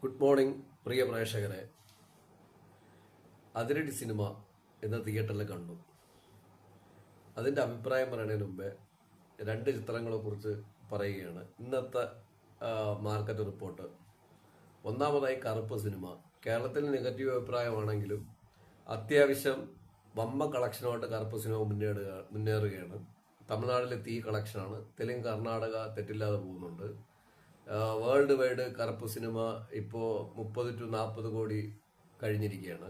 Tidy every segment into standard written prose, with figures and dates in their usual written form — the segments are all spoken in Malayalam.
ഗുഡ് മോർണിംഗ് പ്രിയ പ്രേക്ഷകരെ. അതിരടി സിനിമ എന്ന തിയേറ്ററിൽ കണ്ടു. അതിൻ്റെ അഭിപ്രായം പറയുന്നതിന് മുമ്പേ രണ്ട് ചിത്രങ്ങളെ കുറിച്ച് പറയുകയാണ്. ഇന്നത്തെ മാർക്കറ്റ് റിപ്പോർട്ട്. ഒന്നാമതായി കറുപ്പ് സിനിമ. കേരളത്തിൽ നെഗറ്റീവ് അഭിപ്രായമാണെങ്കിലും അത്യാവശ്യം വമ്പ കളക്ഷനുമായിട്ട് കറുപ്പ് സിനിമ മുന്നേറുകയാണ്. തമിഴ്നാട്ടിലെ തീ കളക്ഷനാണ്. തെലുങ്ക്, കർണാടക തെറ്റില്ലാതെ പോകുന്നുണ്ട്. വേൾഡ് വൈഡ് കറുപ്പ് സിനിമ ഇപ്പോൾ 30 to 40 കോടി കഴിഞ്ഞിരിക്കുകയാണ്.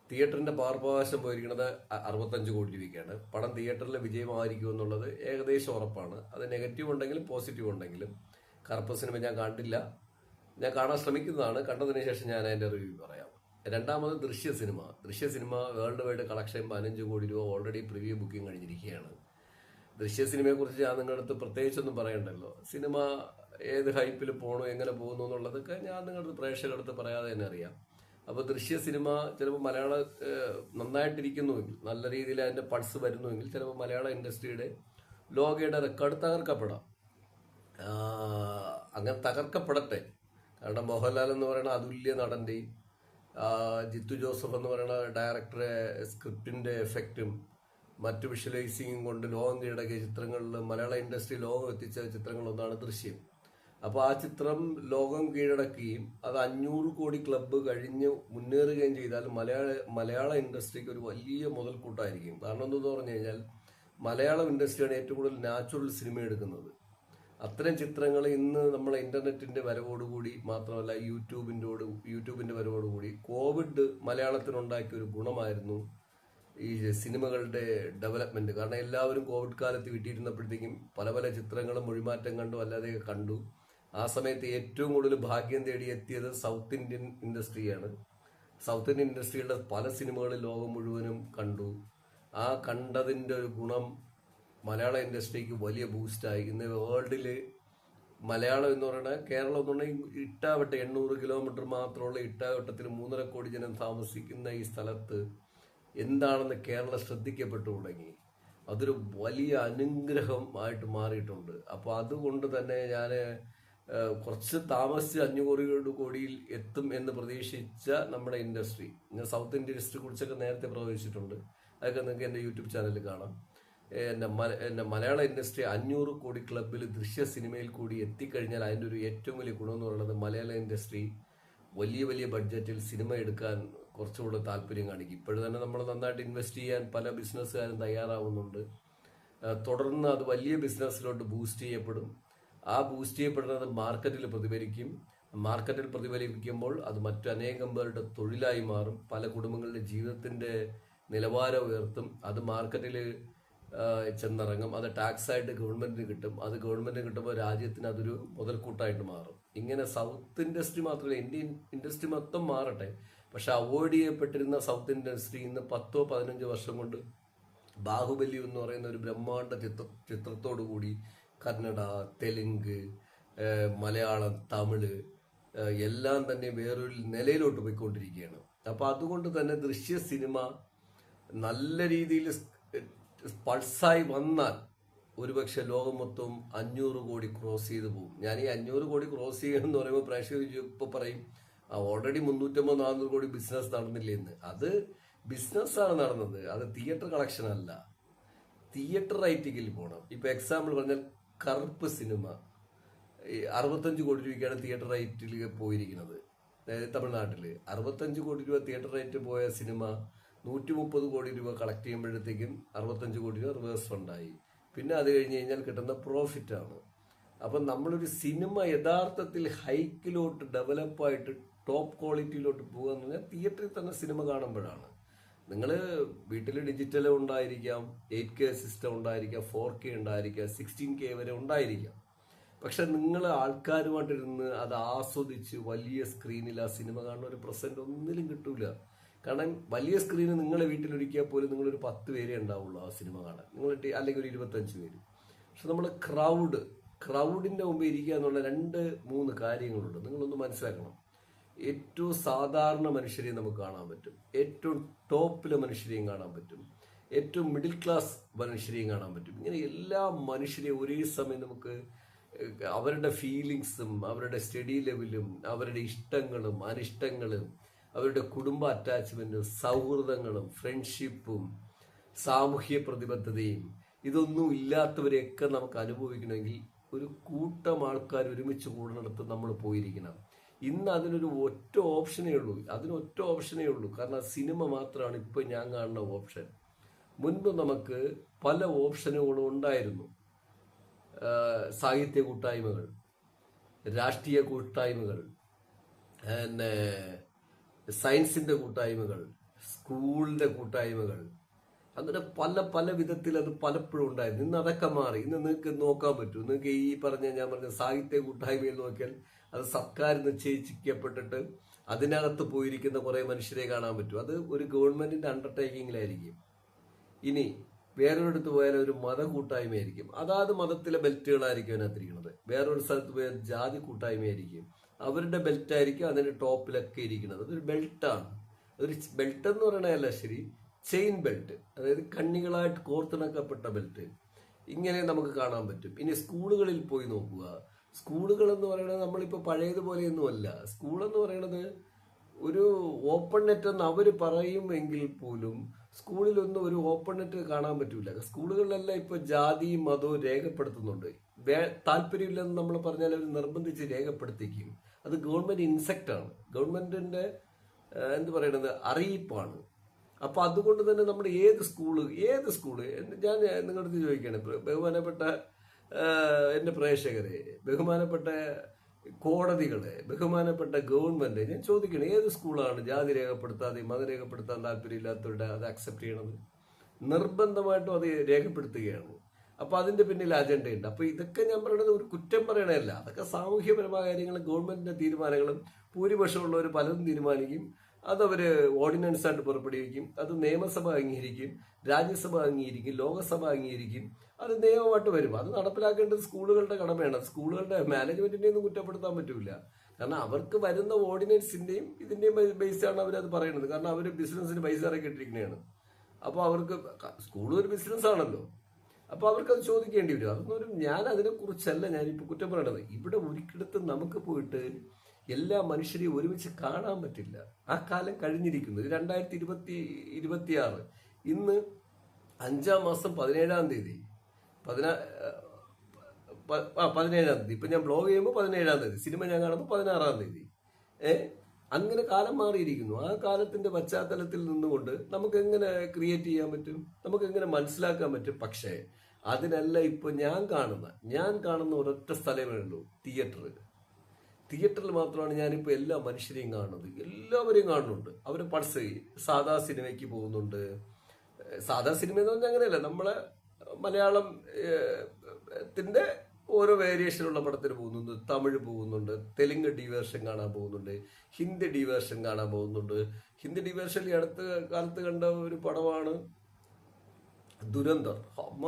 തിയേറ്ററിന്റെ പാർപ്പവകാശം പോയിരിക്കുന്നത് 65 കോടി രൂപയ്ക്കാണ്. പടം തിയേറ്ററിൽ വിജയമായിരിക്കും എന്നുള്ളത് ഏകദേശം ഉറപ്പാണ്. അത് നെഗറ്റീവ് ഉണ്ടെങ്കിലും പോസിറ്റീവ് ഉണ്ടെങ്കിലും കറുപ്പ് സിനിമ ഞാൻ കണ്ടില്ല. ഞാൻ കാണാൻ ശ്രമിക്കുന്നതാണ്. കണ്ടതിന് ശേഷം ഞാൻ അതിന്റെ റിവ്യൂ പറയാം. രണ്ടാമത് ദൃശ്യ സിനിമ വേൾഡ് വൈഡ് കളക്ഷൻ 15 കോടി രൂപ ഓൾറെഡി പ്രിവ്യൂ ബുക്കിംഗ് കഴിഞ്ഞിരിക്കുകയാണ്. ദൃശ്യ സിനിമയെ കുറിച്ച് ഞാൻ നിങ്ങളുടെ അടുത്ത് പ്രത്യേകിച്ചൊന്നും പറയണ്ടല്ലോ. സിനിമ ഏത് ഹൈപ്പിൽ പോകണോ, എങ്ങനെ പോകുന്നു എന്നുള്ളതൊക്കെ ഞാൻ നിങ്ങളുടെ പ്രേക്ഷകരുടെ അടുത്ത് പറയാതെ തന്നെ അറിയാം. അപ്പോൾ ദൃശ്യ സിനിമ ചിലപ്പോൾ മലയാളം നന്നായിട്ടിരിക്കുന്നുവെങ്കിൽ, നല്ല രീതിയിൽ അതിന്റെ പൾസ് വരുന്നുവെങ്കിൽ ചിലപ്പോൾ മലയാള ഇൻഡസ്ട്രിയുടെ ലോകയുടെ റെക്കോർഡ് തകർക്കപ്പെടാം. അങ്ങനെ തകർക്കപ്പെടട്ടെ. കാരണം മോഹൻലാൽ എന്ന് പറയുന്ന അതുല്യ നടന്റെയും ജിത്തു ജോസഫ് എന്ന് പറയുന്ന ഡയറക്ടറെ സ്ക്രിപ്റ്റിന്റെ എഫക്റ്റും മറ്റു വിഷ്വലൈസിങ്ങും കൊണ്ട് ലോകം കീഴടക്കിയ ചിത്രങ്ങളിൽ മലയാള ഇൻഡസ്ട്രി ലോകം എത്തിച്ച ചിത്രങ്ങളൊന്നാണ് ദൃശ്യം. അപ്പോൾ ആ ചിത്രം ലോകം കീഴടക്കുകയും അത് 500 കോടി ക്ലബ്ബ് കഴിഞ്ഞ് മുന്നേറുകയും ചെയ്താൽ മലയാള ഇൻഡസ്ട്രിക്ക് ഒരു വലിയ മുതൽക്കൂട്ടായിരിക്കും. കാരണം എന്തെന്ന് പറഞ്ഞു കഴിഞ്ഞാൽ മലയാളം ഇൻഡസ്ട്രിയാണ് ഏറ്റവും കൂടുതൽ നാച്ചുറൽ സിനിമ എടുക്കുന്നത്. അത്തരം ചിത്രങ്ങൾ ഇന്ന് നമ്മളെ ഇന്റർനെറ്റിന്റെ വരവോടുകൂടി, മാത്രമല്ല യൂട്യൂബിന്റെ വരവോടുകൂടി കോവിഡ് മലയാളത്തിനുണ്ടാക്കിയ ഒരു ഗുണമായിരുന്നു ഈ സിനിമകളുടെ ഡെവലപ്മെന്റ്. കാരണം എല്ലാവരും കോവിഡ് കാലത്ത് വീട്ടിയിരുന്നപ്പോഴത്തേക്കും പല ചിത്രങ്ങളും മൊഴിമാറ്റം കണ്ടു, അല്ലാതെ കണ്ടു. ആ സമയത്ത് ഏറ്റവും കൂടുതൽ ഭാഗ്യം തേടിയെത്തിയത് സൗത്ത് ഇന്ത്യൻ ഇൻഡസ്ട്രിയാണ്. സൗത്ത് ഇന്ത്യൻ ഇൻഡസ്ട്രിയുടെ പല സിനിമകളും ലോകം മുഴുവനും കണ്ടു. ആ കണ്ടതിന്റെ ഒരു ഗുണം മലയാള ഇൻഡസ്ട്രിക്ക് വലിയ ബൂസ്റ്റായി. ഇന്ന് വേൾഡില് മലയാളം എന്ന് പറയുന്നത്, കേരളം എന്ന് പറഞ്ഞാൽ ഇട്ടാവട്ടം 800 കിലോമീറ്റർ മാത്രമുള്ള ഇട്ടാവട്ടത്തിൽ 3.5 കോടി ജനം താമസിക്കുന്ന ഈ സ്ഥലത്ത് എന്താണെന്ന് കേരളം ശ്രദ്ധിക്കപ്പെട്ടു തുടങ്ങി. അതൊരു വലിയ അനുഗ്രഹം ആയിട്ട് മാറിയിട്ടുണ്ട്. അപ്പോൾ അതുകൊണ്ട് തന്നെ ഞാൻ കുറച്ച് താമസിച്ച് 500 കോടിയിൽ എത്തും എന്ന് പ്രതീക്ഷിച്ച നമ്മുടെ ഇൻഡസ്ട്രി, ഞാൻ സൗത്ത് ഇന്ത്യൻ ഇൻഡസ്ട്രിയെ കുറിച്ചൊക്കെ നേരത്തെ പ്രവചിച്ചിട്ടുണ്ട്. അതൊക്കെ നിങ്ങൾക്ക് എൻ്റെ യൂട്യൂബ് ചാനലിൽ കാണാം. എൻ്റെ മലയാള ഇൻഡസ്ട്രി 500 കോടി ക്ലബിൽ ദൃശ്യ സിനിമയിൽ കൂടി എത്തിക്കഴിഞ്ഞാൽ അതിൻ്റെ ഒരു ഏറ്റവും വലിയ ഗുണം എന്ന് പറയുന്നത് മലയാള ഇൻഡസ്ട്രി വലിയ ബഡ്ജറ്റിൽ സിനിമ എടുക്കാൻ കുറച്ചുകൂടെ താല്പര്യം കാണിക്കും. ഇപ്പോഴും തന്നെ നമ്മൾ നന്നായിട്ട് ഇൻവെസ്റ്റ് ചെയ്യാൻ പല ബിസിനസ്സുകാരും തയ്യാറാവുന്നുണ്ട്. തുടർന്ന് അത് വലിയ ബിസിനസ്സിലോട്ട് ബൂസ്റ്റ് ചെയ്യപ്പെടും. ആ ബൂസ്റ്റ് ചെയ്യപ്പെടുന്നത് മാർക്കറ്റിൽ പ്രതിഫലിക്കും. മാർക്കറ്റിൽ പ്രതിഫലിക്കുമ്പോൾ അത് മറ്റനേകം പേരുടെ തൊഴിലായി മാറും. പല കുടുംബങ്ങളുടെ ജീവിതത്തിന്റെ നിലവാരം ഉയർത്തും. അത് മാർക്കറ്റിൽ ചെന്നിറങ്ങും. അത് ടാക്സ് ആയിട്ട് ഗവൺമെന്റിന് കിട്ടും. അത് ഗവൺമെന്റിന് കിട്ടുമ്പോൾ രാജ്യത്തിന് അതൊരു മുതൽക്കൂട്ടായിട്ട് മാറും. ഇങ്ങനെ സൗത്ത് ഇൻഡസ്ട്രി മാത്രമല്ല, ഇന്ത്യൻ ഇൻഡസ്ട്രി മൊത്തം മാറട്ടെ. പക്ഷെ അവോയ്ഡ് ചെയ്യപ്പെട്ടിരുന്ന സൗത്ത് ഇൻഡസ്ട്രി ഇന്ന് 10-15 വർഷം കൊണ്ട് ബാഹുബലി എന്ന് പറയുന്ന ഒരു ബ്രഹ്മാണ്ഡ ചിത്രത്തോടു കൂടി കന്നഡ, തെലുങ്ക്, മലയാളം, തമിഴ് എല്ലാം തന്നെ വേറൊരു നിലയിലോട്ട് പോയിക്കൊണ്ടിരിക്കുകയാണ്. അപ്പൊ അതുകൊണ്ട് തന്നെ ദൃശ്യ സിനിമ നല്ല രീതിയിൽ പൾസായി വന്നാൽ ഒരുപക്ഷെ ലോകം മൊത്തം 500 കോടി ക്രോസ് ചെയ്ത് പോകും. ഞാൻ ഈ 500 കോടി ക്രോസ് ചെയ്യുമെന്ന് പറയുമ്പോൾ പ്രേക്ഷകർ ഇപ്പൊ പറയും, ഓൾറെഡി 350-400 കോടി ബിസിനസ് നടന്നില്ലേ എന്ന്. അത് ബിസിനസ്സാണ് നടന്നത്, അത് തിയേറ്റർ കളക്ഷൻ അല്ല. തിയേറ്റർ റൈറ്റിങ്ങിൽ പോകണം. ഇപ്പൊ എക്സാമ്പിൾ പറഞ്ഞാൽ കറുപ്പ് സിനിമ 65 കോടി രൂപയ്ക്കാണ് തിയേറ്റർ റൈറ്റിൽ പോയിരിക്കുന്നത്. തമിഴ്നാട്ടില് 65 കോടി രൂപ തിയേറ്റർ റൈറ്റ് പോയ സിനിമ 130 കോടി രൂപ കളക്ട് ചെയ്യുമ്പോഴത്തേക്കും 65 കോടി രൂപ റിവേഴ്സ് ഫണ്ടായി. പിന്നെ അത് കഴിഞ്ഞ് കഴിഞ്ഞാൽ കിട്ടുന്ന പ്രോഫിറ്റ് ആണ്. അപ്പൊ നമ്മളൊരു സിനിമ യഥാർത്ഥത്തിൽ ഹൈക്കിലോട്ട് ഡെവലപ്പായിട്ട് ടോപ്പ് ക്വാളിറ്റിയിലോട്ട് പോകുക എന്ന് പറഞ്ഞാൽ തിയേറ്ററിൽ തന്നെ സിനിമ കാണുമ്പോഴാണ്. നിങ്ങൾ വീട്ടിൽ ഡിജിറ്റൽ ഉണ്ടായിരിക്കാം, 8K സിസ്റ്റം ഉണ്ടായിരിക്കാം, 4K ഉണ്ടായിരിക്കാം, 16K വരെ ഉണ്ടായിരിക്കാം. പക്ഷെ നിങ്ങൾ ആൾക്കാരുമായിട്ടിരുന്ന് അത് ആസ്വദിച്ച് വലിയ സ്ക്രീനിൽ ആ സിനിമ കാണുന്ന ഒരു പ്രസന്റ് ഒന്നിലും കിട്ടൂല. കാരണം വലിയ സ്ക്രീന് നിങ്ങളെ വീട്ടിലൊരുക്കിയാൽ പോലും നിങ്ങളൊരു 10 പേരേ ഉണ്ടാവുള്ളൂ ആ സിനിമ കാണാൻ, നിങ്ങൾ അല്ലെങ്കിൽ ഒരു 25 പേര്. പക്ഷെ നമ്മൾ ക്രൗഡിന്റെ മുമ്പ് ഇരിക്കുക എന്നുള്ള 2-3 കാര്യങ്ങളുണ്ട്. നിങ്ങളൊന്ന് മനസ്സിലാക്കണം. ഏറ്റവും സാധാരണ മനുഷ്യരെയും നമുക്ക് കാണാൻ പറ്റും, ഏറ്റവും ടോപ്പിലെ മനുഷ്യരെയും കാണാൻ പറ്റും, ഏറ്റവും മിഡിൽ ക്ലാസ് മനുഷ്യരെയും കാണാൻ പറ്റും. ഇങ്ങനെ എല്ലാ മനുഷ്യരെയും ഒരേ സമയം നമുക്ക് അവരുടെ ഫീലിങ്സും അവരുടെ സ്റ്റഡി ലെവലും അവരുടെ ഇഷ്ടങ്ങളും അനിഷ്ടങ്ങളും അവരുടെ കുടുംബ അറ്റാച്ച്മെന്റും സൗഹൃദങ്ങളും ഫ്രണ്ട്ഷിപ്പും സാമൂഹ്യ പ്രതിബദ്ധതയും ഇതൊന്നും ഇല്ലാത്തവരെയൊക്കെ നമുക്ക് അനുഭവിക്കണമെങ്കിൽ ഒരു കൂട്ടം ആൾക്കാർ ഒരുമിച്ച് കൂടുന്നിടത്ത് നമ്മൾ പോയിരിക്കണം. ഇന്ന് അതിനൊരു ഒറ്റ ഓപ്ഷനേ ഉള്ളൂ, അതിനൊറ്റ ഓപ്ഷനേ ഉള്ളൂ. കാരണം സിനിമ മാത്രമാണ് ഇപ്പൊ ഞാൻ കാണുന്ന ഓപ്ഷൻ. മുൻപ് നമുക്ക് പല ഓപ്ഷനുകളും ഉണ്ടായിരുന്നു. സാഹിത്യ കൂട്ടായ്മകൾ, രാഷ്ട്രീയ കൂട്ടായ്മകൾ, പിന്നെ സയൻസിന്റെ കൂട്ടായ്മകൾ, സ്കൂളിന്റെ കൂട്ടായ്മകൾ, അങ്ങനെ പല പല വിധത്തിൽ അത് പലപ്പോഴും ഉണ്ടായിരുന്നു. ഇന്ന് അതൊക്കെ മാറി. ഇന്ന് നിങ്ങൾക്ക് നോക്കാൻ പറ്റൂ. നിങ്ങൾക്ക് ഈ ഞാൻ പറഞ്ഞ സാഹിത്യ കൂട്ടായ്മയിൽ നോക്കിയാൽ അത് സർക്കാർ നിശ്ചയിക്കപ്പെട്ടിട്ട് അതിനകത്ത് പോയിരിക്കുന്ന കുറെ മനുഷ്യരെ കാണാൻ പറ്റും. അത് ഒരു ഗവൺമെന്റിന്റെ അണ്ടർടേക്കിങ്ങിലായിരിക്കും. ഇനി വേറൊരിടത്ത് പോയാൽ ഒരു മത കൂട്ടായ്മയായിരിക്കും. അതാത് മതത്തിലെ ബെൽറ്റുകളായിരിക്കും അതിനകത്തിരിക്കുന്നത്. വേറൊരു സ്ഥലത്ത് പോയാൽ ജാതി കൂട്ടായ്മയായിരിക്കും. അവരുടെ ബെൽറ്റായിരിക്കും അതിന്റെ ടോപ്പിലൊക്കെ ഇരിക്കുന്നത്. അതൊരു ബെൽറ്റാണ്. അതൊരു ബെൽറ്റ് എന്ന് പറയണതല്ല, ശരി, ചെയിൻ ബെൽറ്റ്, അതായത് കണ്ണികളായിട്ട് കോർത്തിണക്കപ്പെട്ട ബെൽറ്റ്. ഇങ്ങനെ നമുക്ക് കാണാൻ പറ്റും. ഇനി സ്കൂളുകളിൽ പോയി നോക്കുക. സ്കൂളുകൾ എന്ന് പറയുന്നത് നമ്മളിപ്പോൾ പഴയതുപോലെയൊന്നുമല്ല. സ്കൂൾ എന്ന് പറയുന്നത് ഒരു ഓപ്പൺ നെറ്റ് എന്ന് അവർ പറയുമെങ്കിൽ പോലും സ്കൂളിലൊന്നും ഒരു ഓപ്പൺ നെറ്റ് കാണാൻ പറ്റൂല. സ്കൂളുകളിലെല്ലാം ഇപ്പൊ ജാതിയും മതവും രേഖപ്പെടുത്തുന്നുണ്ട്. താല്പര്യമില്ലെന്ന് നമ്മൾ പറഞ്ഞാൽ അവർ നിർബന്ധിച്ച് രേഖപ്പെടുത്തിക്കും. അത് ഗവൺമെന്റ് ഇൻസെക്റ്റ് ആണ്, ഗവൺമെന്റിന്റെ എന്ത് പറയണത് അറിയിപ്പാണ്. അപ്പൊ അതുകൊണ്ട് തന്നെ നമ്മുടെ ഏത് സ്കൂള് ഞാൻ നിങ്ങളുടെ അടുത്ത് ചോദിക്കുകയാണ്, ബഹുമാനപ്പെട്ട എന്റെ പ്രേക്ഷകരെ, ബഹുമാനപ്പെട്ട കോടതികളെ, ബഹുമാനപ്പെട്ട ഗവൺമെന്റ്, ഞാൻ ചോദിക്കണം, ഏത് സ്കൂളാണ് ജാതി രേഖപ്പെടുത്താതെ മതം രേഖപ്പെടുത്താൻ താല്പര്യമില്ലാത്തവരുടെ അത് അക്സെപ്റ്റ് ചെയ്യണത്? നിർബന്ധമായിട്ടും അത് രേഖപ്പെടുത്തുകയാണ്. അപ്പൊ അതിന്റെ പിന്നിൽ അജണ്ടയുണ്ട്. അപ്പൊ ഇതൊക്കെ ഞാൻ പറയണത് ഒരു കുറ്റം പറയണതല്ല. അതൊക്കെ സാമൂഹ്യപരമായ കാര്യങ്ങളും ഗവൺമെന്റിന്റെ തീരുമാനങ്ങളും ഭൂരിപക്ഷമുള്ളവർ പലതും തീരുമാനിക്കും. അതവര് ഓർഡിനൻസ് ആയിട്ട് പുറപ്പെടുവിക്കും. അത് നിയമസഭ അംഗീകരിക്കും, രാജ്യസഭ അംഗീകരിക്കും, ലോകസഭ അംഗീകരിക്കും. അത് നിയമമായിട്ട് വരും. അത് നടപ്പിലാക്കേണ്ടത് സ്കൂളുകളുടെ കടമയാണ്. സ്കൂളുകളുടെ മാനേജ്മെന്റിനെ ഒന്നും കുറ്റപ്പെടുത്താൻ പറ്റൂല. കാരണം അവർക്ക് വരുന്ന ഓർഡിനൻസിന്റെയും ഇതിന്റെയും ബേസാണ് അവരത് പറയുന്നത്. കാരണം അവർ ബിസിനസ്സിന് പൈസ ഇറക്കിയിട്ടിരിക്കുന്നതാണ്. അപ്പോൾ അവർക്ക് സ്കൂൾ ഒരു ബിസിനസ് ആണല്ലോ. അപ്പൊ അവർക്കത് ചോദിക്കേണ്ടി വരും. അതൊന്നും ഞാൻ അതിനെ കുറിച്ചല്ല ഞാനിപ്പോൾ കുറ്റം പറയണത്. ഇവിടെ ഒരിക്കലും നമുക്ക് പോയിട്ട് എല്ലാ മനുഷ്യരെയും ഒരുമിച്ച് കാണാൻ പറ്റില്ല. ആ കാലം കഴിഞ്ഞിരിക്കുന്നു. 2026 ഇന്ന് 5-ാം മാസം 17-ാം തീയതി 17-ാം തീയതി. ഇപ്പൊ ഞാൻ ബ്ലോഗ് ചെയ്യുമ്പോൾ 17-ാം തീയതി, സിനിമ ഞാൻ കാണുമ്പോൾ 16-ാം തീയതി. അങ്ങനെ കാലം മാറിയിരിക്കുന്നു. ആ കാലത്തിന്റെ പശ്ചാത്തലത്തിൽ നിന്നുകൊണ്ട് നമുക്ക് എങ്ങനെ ക്രിയേറ്റ് ചെയ്യാൻ പറ്റും, നമുക്ക് എങ്ങനെ മനസ്സിലാക്കാൻ പറ്റും? പക്ഷേ അതിനല്ല ഇപ്പൊ ഞാൻ കാണുന്ന ഒരൊറ്റ സ്ഥലമേ ഉള്ളൂ, തിയേറ്ററിൽ മാത്രമാണ് ഞാനിപ്പോൾ എല്ലാ മനുഷ്യരെയും കാണുന്നത്. എല്ലാവരെയും കാണുന്നുണ്ട്. അവർ സാധാ സിനിമയ്ക്ക് പോകുന്നുണ്ട്. സാധാ സിനിമ എന്ന് പറഞ്ഞാൽ അങ്ങനെയല്ല, നമ്മളെ മലയാളത്തിന്റെ ഓരോ വേരിയേഷനുള്ള പടത്തിന് പോകുന്നുണ്ട്. തമിഴ് പോകുന്നുണ്ട്, തെലുങ്ക് ഡിവേർഷൻ കാണാൻ പോകുന്നുണ്ട്, ഹിന്ദി ഡിവേർഷൻ കാണാൻ പോകുന്നുണ്ട്. ഹിന്ദി ഡിവേർഷനിൽ അടുത്ത കാലത്ത് കണ്ട ഒരു പടമാണ് ദുരന്തർ. അമ്മ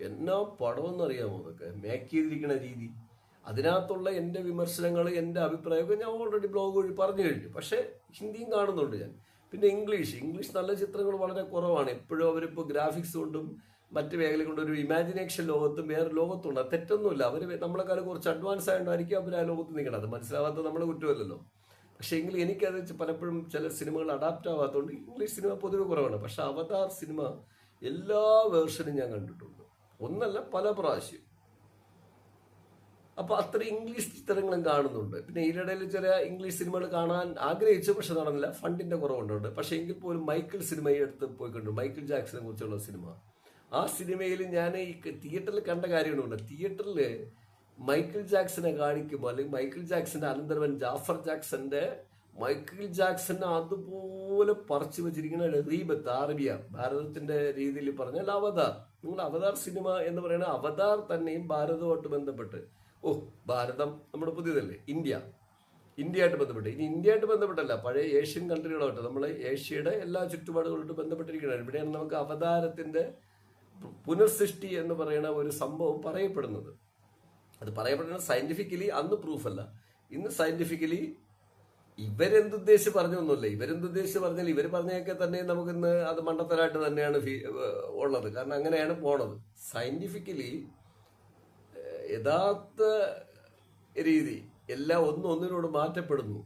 എന്നാ പടമെന്നറിയാമോ? അതൊക്കെ മേക്ക് ചെയ്തിരിക്കുന്ന രീതി, അതിനകത്തുള്ള എൻ്റെ വിമർശനങ്ങൾ, എൻ്റെ അഭിപ്രായമൊക്കെ ഞാൻ ഓൾറെഡി ബ്ലോഗ് വഴി പറഞ്ഞു കഴിഞ്ഞു. പക്ഷെ ഹിന്ദിയും കാണുന്നുണ്ട് ഞാൻ. പിന്നെ ഇംഗ്ലീഷ് നല്ല ചിത്രങ്ങൾ വളരെ കുറവാണ്. എപ്പോഴും അവരിപ്പോൾ ഗ്രാഫിക്സ് കൊണ്ടും മറ്റു മേഖല കൊണ്ടും ഒരു ഇമാജിനേഷൻ ലോകത്തും വേറെ ലോകത്തുണ്ട്. തെറ്റൊന്നുമില്ല. അവർ നമ്മളെക്കാളും കുറച്ച് അഡ്വാൻസ് ആയതുകൊണ്ടായിരിക്കും അവർ ആ ലോകത്ത് നിൽക്കണം. അത് മനസ്സിലാവാത്ത നമ്മളെ കുറ്റമല്ലല്ലോ. പക്ഷെ എങ്കിൽ എനിക്കത് പലപ്പോഴും ചില സിനിമകൾ അഡാപ്റ്റ് ആവാത്തതുകൊണ്ട് ഇംഗ്ലീഷ് സിനിമ പൊതുവെ കുറവാണ്. പക്ഷെ അവതാർ സിനിമ എല്ലാ വേർഷനും ഞാൻ കണ്ടിട്ടുണ്ട്, ഒന്നല്ല പല പ്രാവശ്യം. അപ്പൊ അത്ര ഇംഗ്ലീഷ് ചിത്രങ്ങളും കാണുന്നുണ്ട്. പിന്നെ ഇതിനിടയിൽ ചില ഇംഗ്ലീഷ് സിനിമകൾ കാണാൻ ആഗ്രഹിച്ചു, പക്ഷെ നടന്നില്ല, ഫണ്ടിന്റെ കുറവുണ്ട്. പക്ഷെ എങ്കിൽ പോലും മൈക്കിൾ സിനിമ ഈ അടുത്ത് പോയി കണ്ടു, മൈക്കിൾ ജാക്സനെ കുറിച്ചുള്ള സിനിമ. ആ സിനിമയിൽ ഞാൻ ഈ തിയേറ്ററിൽ കണ്ട കാര്യങ്ങളുണ്ട്. തിയേറ്ററിൽ മൈക്കിൾ ജാക്സനെ കാണിക്കുമ്പോൾ, അല്ലെങ്കിൽ മൈക്കിൾ ജാക്സന്റെ അനന്തരവൻ ജാഫർ ജാക്സന്റെ മൈക്കിൾ ജാക്സനെ അതുപോലെ പറിച്ചു വെച്ചിരിക്കുന്ന റീബത്ത് അറബിയ, ഭാരതത്തിന്റെ രീതിയിൽ പറഞ്ഞാൽ അവതാർ. നിങ്ങൾ അവതാർ സിനിമ എന്ന് പറയുന്ന അവതാർ തന്നെയും ഭാരതവുമായിട്ട് ബന്ധപ്പെട്ട്, ഭാരതം നമ്മുടെ പുതിയതല്ലേ, ഇന്ത്യയായിട്ട് ബന്ധപ്പെട്ട്, ഇനി ഇന്ത്യയായിട്ട് ബന്ധപ്പെട്ടല്ല, പഴയ ഏഷ്യൻ കൺട്രികളുമായിട്ട്, നമ്മളെ ഏഷ്യയുടെ എല്ലാ ചുറ്റുപാടുകളായിട്ട് ബന്ധപ്പെട്ടിരിക്കുകയാണ്. ഇവിടെയാണ് നമുക്ക് അവതാരത്തിന്റെ പുനർസൃഷ്ടി എന്ന് പറയുന്ന ഒരു സംഭവം പറയപ്പെടുന്നത്. അത് പറയപ്പെടുന്നത് സയന്റിഫിക്കലി അന്ന് പ്രൂഫല്ല, ഇന്ന് സയന്റിഫിക്കലി ഇവരെന്തുദ്ദേശിച്ച് പറഞ്ഞൊന്നുമില്ല. ഇവരെന്തുദ്ദേശിച്ച് പറഞ്ഞാൽ ഇവർ പറഞ്ഞൊക്കെ തന്നെ നമുക്കിന്ന് അത് മണ്ടത്തരായിട്ട് തന്നെയാണ് ഉള്ളത്. കാരണം അങ്ങനെയാണ് പോണത്. സയന്റിഫിക്കലി യഥാർത്ഥ രീതി എല്ലാം ഒന്നൊന്നിനോട് മാറ്റപ്പെടുന്നു.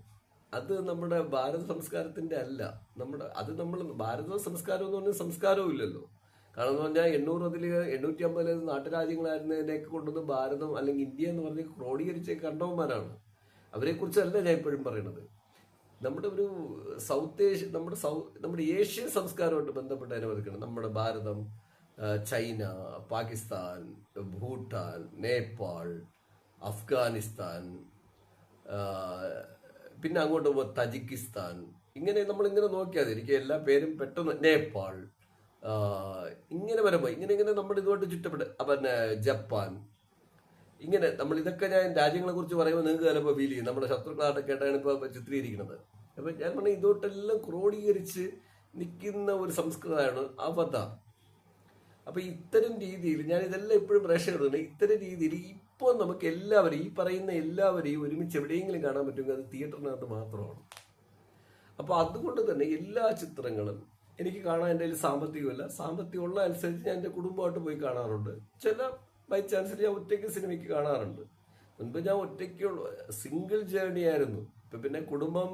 അത് നമ്മുടെ ഭാരത സംസ്കാരത്തിന്റെ അല്ല. നമ്മൾ ഭാരത സംസ്കാരം എന്ന് പറഞ്ഞാൽ സംസ്കാരവും ഇല്ലല്ലോ. കാരണം എന്ന് പറഞ്ഞാൽ 850 നാട്ടുരാജ്യങ്ങളായിരുന്നതിനെയൊക്കെ കൊണ്ടുവന്ന് ഭാരതം അല്ലെങ്കിൽ ഇന്ത്യ എന്ന് പറഞ്ഞ് ക്രോഡീകരിച്ച് കണ്ടവന്മാരാണ്. അവരെ കുറിച്ചല്ല ഞാൻ ഇപ്പോഴും പറയുന്നത്. നമ്മുടെ ഒരു നമ്മുടെ ഏഷ്യൻ സംസ്കാരമായിട്ട് ബന്ധപ്പെട്ട് അനുവദിക്കണം. നമ്മുടെ ഭാരതം, ചൈന, പാകിസ്ഥാൻ, ഭൂട്ടാൻ, നേപ്പാൾ, അഫ്ഗാനിസ്ഥാൻ, പിന്നെ അങ്ങോട്ട് പോകുമ്പോൾ തജിക്കിസ്ഥാൻ, ഇങ്ങനെ നമ്മളിങ്ങനെ നോക്കിയാൽ എനിക്ക് എല്ലാ പേരും പെട്ടെന്ന്, നേപ്പാൾ, ഇങ്ങനെ വരുമ്പോൾ ഇങ്ങനെ നമ്മുടെ ഇതുമായിട്ട് ചുറ്റപ്പെട്ട്, പിന്നെ ജപ്പാൻ, ഇങ്ങനെ നമ്മൾ ഇതൊക്കെ ഞാൻ രാജ്യങ്ങളെ കുറിച്ച് പറയുമ്പോൾ നിങ്ങൾക്ക് ചിലപ്പോൾ ഫീൽ ചെയ്യും നമ്മുടെ ശത്രുക്കളായിട്ടൊക്കെ ആയിട്ടാണ് ഇപ്പോൾ ചിത്രീകരിക്കുന്നത്. അപ്പം ഞാൻ പറഞ്ഞ ഇതോട്ടെല്ലാം ക്രോഡീകരിച്ച് നിൽക്കുന്ന ഒരു സംസ്കൃതമാണ് അവതാർ. അപ്പൊ ഇത്തരം രീതിയിൽ ഞാൻ ഇതെല്ലാം എപ്പോഴും പ്രേക്ഷകരുണ്ട്. ഇത്തരം രീതിയിൽ ഇപ്പോൾ നമുക്ക് എല്ലാവരും ഈ പറയുന്ന എല്ലാവരെയും ഒരുമിച്ച് എവിടെയെങ്കിലും കാണാൻ പറ്റുമെങ്കിൽ അത് തിയേറ്ററിനകത്ത് മാത്രമാണ്. അപ്പൊ അതുകൊണ്ട് തന്നെ എല്ലാ ചിത്രങ്ങളും എനിക്ക് കാണാൻ എൻ്റെ കയ്യിൽ സാമ്പത്തികമുള്ള അനുസരിച്ച് ഞാൻ എൻ്റെ കുടുംബമായിട്ട് പോയി കാണാറുണ്ട്. ചില ബൈ ചാൻസിൽ ഞാൻ ഒറ്റയ്ക്ക് സിനിമയ്ക്ക് കാണാറുണ്ട്. മുൻപ് ഞാൻ ഒറ്റയ്ക്കുള്ള സിംഗിൾ ജേർണി ആയിരുന്നു. ഇപ്പൊ പിന്നെ കുടുംബം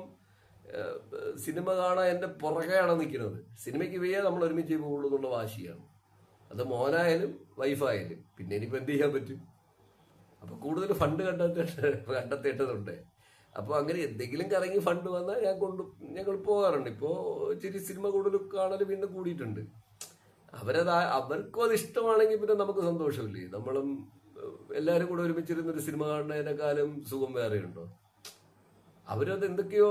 സിനിമ കാണാൻ എൻ്റെ പുറകെയാണ് നിൽക്കുന്നത്. സിനിമയ്ക്ക് പോയാൽ നമ്മൾ ഒരുമിച്ച് പോകുള്ളൂ എന്നുള്ള വാശിയാണ്. അത് മോനായാലും വൈഫായാലും. പിന്നെ ഇനിയിപ്പോൾ എന്ത് ചെയ്യാൻ പറ്റും? അപ്പൊ കൂടുതൽ ഫണ്ട് കണ്ടെത്തേണ്ടതുണ്ട്. അപ്പോൾ അങ്ങനെ എന്തെങ്കിലും കറങ്ങി ഫണ്ട് വന്നാൽ ഞങ്ങൾ പോകാറുണ്ട്. ഇപ്പോൾ ഇച്ചിരി സിനിമ കൂടുതൽ കാണൽ വീണ്ടും കൂടിയിട്ടുണ്ട്. അവർക്കും അത് ഇഷ്ടമാണെങ്കിൽ പിന്നെ നമുക്ക് സന്തോഷമില്ലേ? നമ്മളും എല്ലാവരും കൂടെ ഒരുമിച്ചിരുന്നൊരു സിനിമ കാണുന്നതിനേക്കാളും സുഖം വേറെയുണ്ടോ? അവരത് എന്തൊക്കെയോ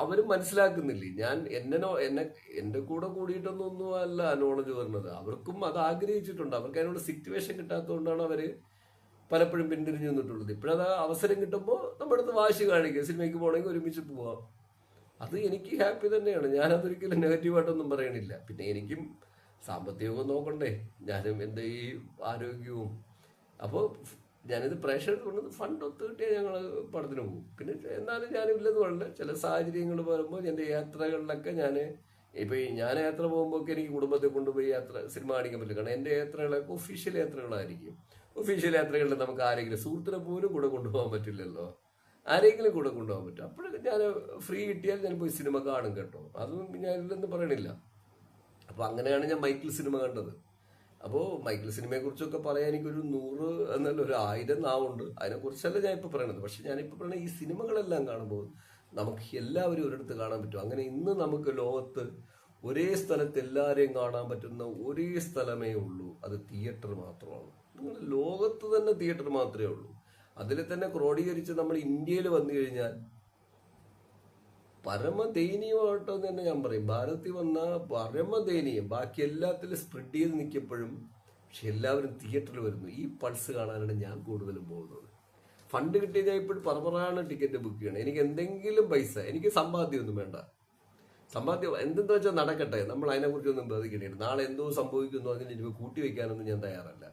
അവരും മനസ്സിലാക്കുന്നില്ലേ. ഞാൻ എന്റെ കൂടെ കൂടിയിട്ടൊന്നും അല്ല നോളജ് വരുന്നത്. അവർക്കും അത് ആഗ്രഹിച്ചിട്ടുണ്ട്. അവർക്ക് അതിനുള്ള സിറ്റുവേഷൻ കിട്ടാത്തതുകൊണ്ടാണ് അവര് പലപ്പോഴും പിന്തിരിഞ്ഞു നിന്നിട്ടുള്ളത്. ഇപ്പോഴത് അവസരം കിട്ടുമ്പോൾ നമ്മുടെ അടുത്ത് വാശി കാണിക്കുക, സിനിമയ്ക്ക് പോകണമെങ്കിൽ ഒരുമിച്ച് പോവാം. അത് എനിക്ക് ഹാപ്പി തന്നെയാണ്. ഞാനതൊരിക്കലും നെഗറ്റീവായിട്ടൊന്നും പറയണില്ല. പിന്നെ എനിക്കും സാമ്പത്തികവും നോക്കണ്ടേ, ഞാനും എൻ്റെ ഈ ആരോഗ്യവും. അപ്പോൾ ഞാനിത് പ്രേക്ഷകർ കൊണ്ടത് ഫണ്ട് ഒത്തു കിട്ടിയാൽ ഞങ്ങൾ പടത്തിന് പോകും. പിന്നെ എന്നാലും ഞാനില്ലെന്ന് പറഞ്ഞില്ല, ചില സാഹചര്യങ്ങൾ വരുമ്പോൾ എൻ്റെ യാത്രകളിലൊക്കെ ഇപ്പം ഞാൻ യാത്ര പോകുമ്പോൾ എനിക്ക് കുടുംബത്തെ കൊണ്ടുപോയി സിനിമ കാണിക്കാൻ പറ്റില്ല. കാരണം എൻ്റെ യാത്രകളൊക്കെ ഒഫീഷ്യൽ യാത്രകളായിരിക്കും. ഒഫീഷ്യൽ യാത്രകളിൽ നമുക്ക് ആരെങ്കിലും സുഹൃത്തിനെ പോലും കൂടെ കൊണ്ടുപോകാൻ പറ്റില്ലല്ലോ. ആരെങ്കിലും കൂടെ കൊണ്ടുപോകാൻ പറ്റും. അപ്പോഴൊക്കെ ഞാൻ ഫ്രീ കിട്ടിയാൽ ഞാൻ പോയി സിനിമ കാണും കേട്ടോ. അതൊന്നും ഞാൻ ഇല്ലെന്ന് പറയണില്ല. അപ്പോൾ അങ്ങനെയാണ് ഞാൻ മൈക്കിൾ സിനിമ കണ്ടത്. അപ്പോൾ മൈക്കിൾ സിനിമയെ കുറിച്ചൊക്കെ പറയാൻ എനിക്കൊരു 100 എന്നല്ല 1000 നാവുണ്ട്. അതിനെക്കുറിച്ചല്ല ഞാൻ ഇപ്പോൾ പറയണത്. പക്ഷെ ഞാനിപ്പോൾ പറയുന്നത് ഈ സിനിമകളെല്ലാം കാണുമ്പോൾ നമുക്ക് എല്ലാവരും ഒരിടത്ത് കാണാൻ പറ്റും. അങ്ങനെ ഇന്ന് നമുക്ക് ലോകത്ത് ഒരേ സ്ഥലത്ത് എല്ലാവരെയും കാണാൻ പറ്റുന്ന ഒരേ സ്ഥലമേ ഉള്ളൂ, അത് തിയേറ്റർ മാത്രമാണ്. നിങ്ങൾ ലോകത്ത് തന്നെ തിയേറ്റർ മാത്രമേ ഉള്ളൂ. അതിൽ തന്നെ ക്രോഡീകരിച്ച് നമ്മൾ ഇന്ത്യയിൽ വന്നു കഴിഞ്ഞാൽ പരമദയനീയമായിട്ടെന്ന് തന്നെ ഞാൻ പറയും. ഭാരതത്തിൽ വന്ന പരമദയനീയം. ബാക്കി എല്ലാത്തിലും സ്പ്രെഡ് ചെയ്ത് നിൽക്കപ്പോഴും പക്ഷെ എല്ലാവരും തിയേറ്ററിൽ വരുന്നു. ഈ പൾസ് കാണാനാണ് ഞാൻ കൂടുതലും പോകുന്നത്. ഫണ്ട് കിട്ടിയാൽ ഞാൻ ഇപ്പോഴും പറമ്പറാണ് ടിക്കറ്റ് ബുക്ക് ചെയ്യണം. എനിക്ക് എന്തെങ്കിലും പൈസ, എനിക്ക് സമ്പാദ്യമൊന്നും വേണ്ട. സമ്പാദ്യം എന്തെന്ന് വെച്ചാൽ നടക്കട്ടെ, നമ്മൾ അതിനെക്കുറിച്ചൊന്നും ബാധിക്കേണ്ടില്ല. നാളെ എന്തോ സംഭവിക്കുന്നു അതിന് എനിക്ക് കൂട്ടി വയ്ക്കാനൊന്നും ഞാൻ തയ്യാറല്ല.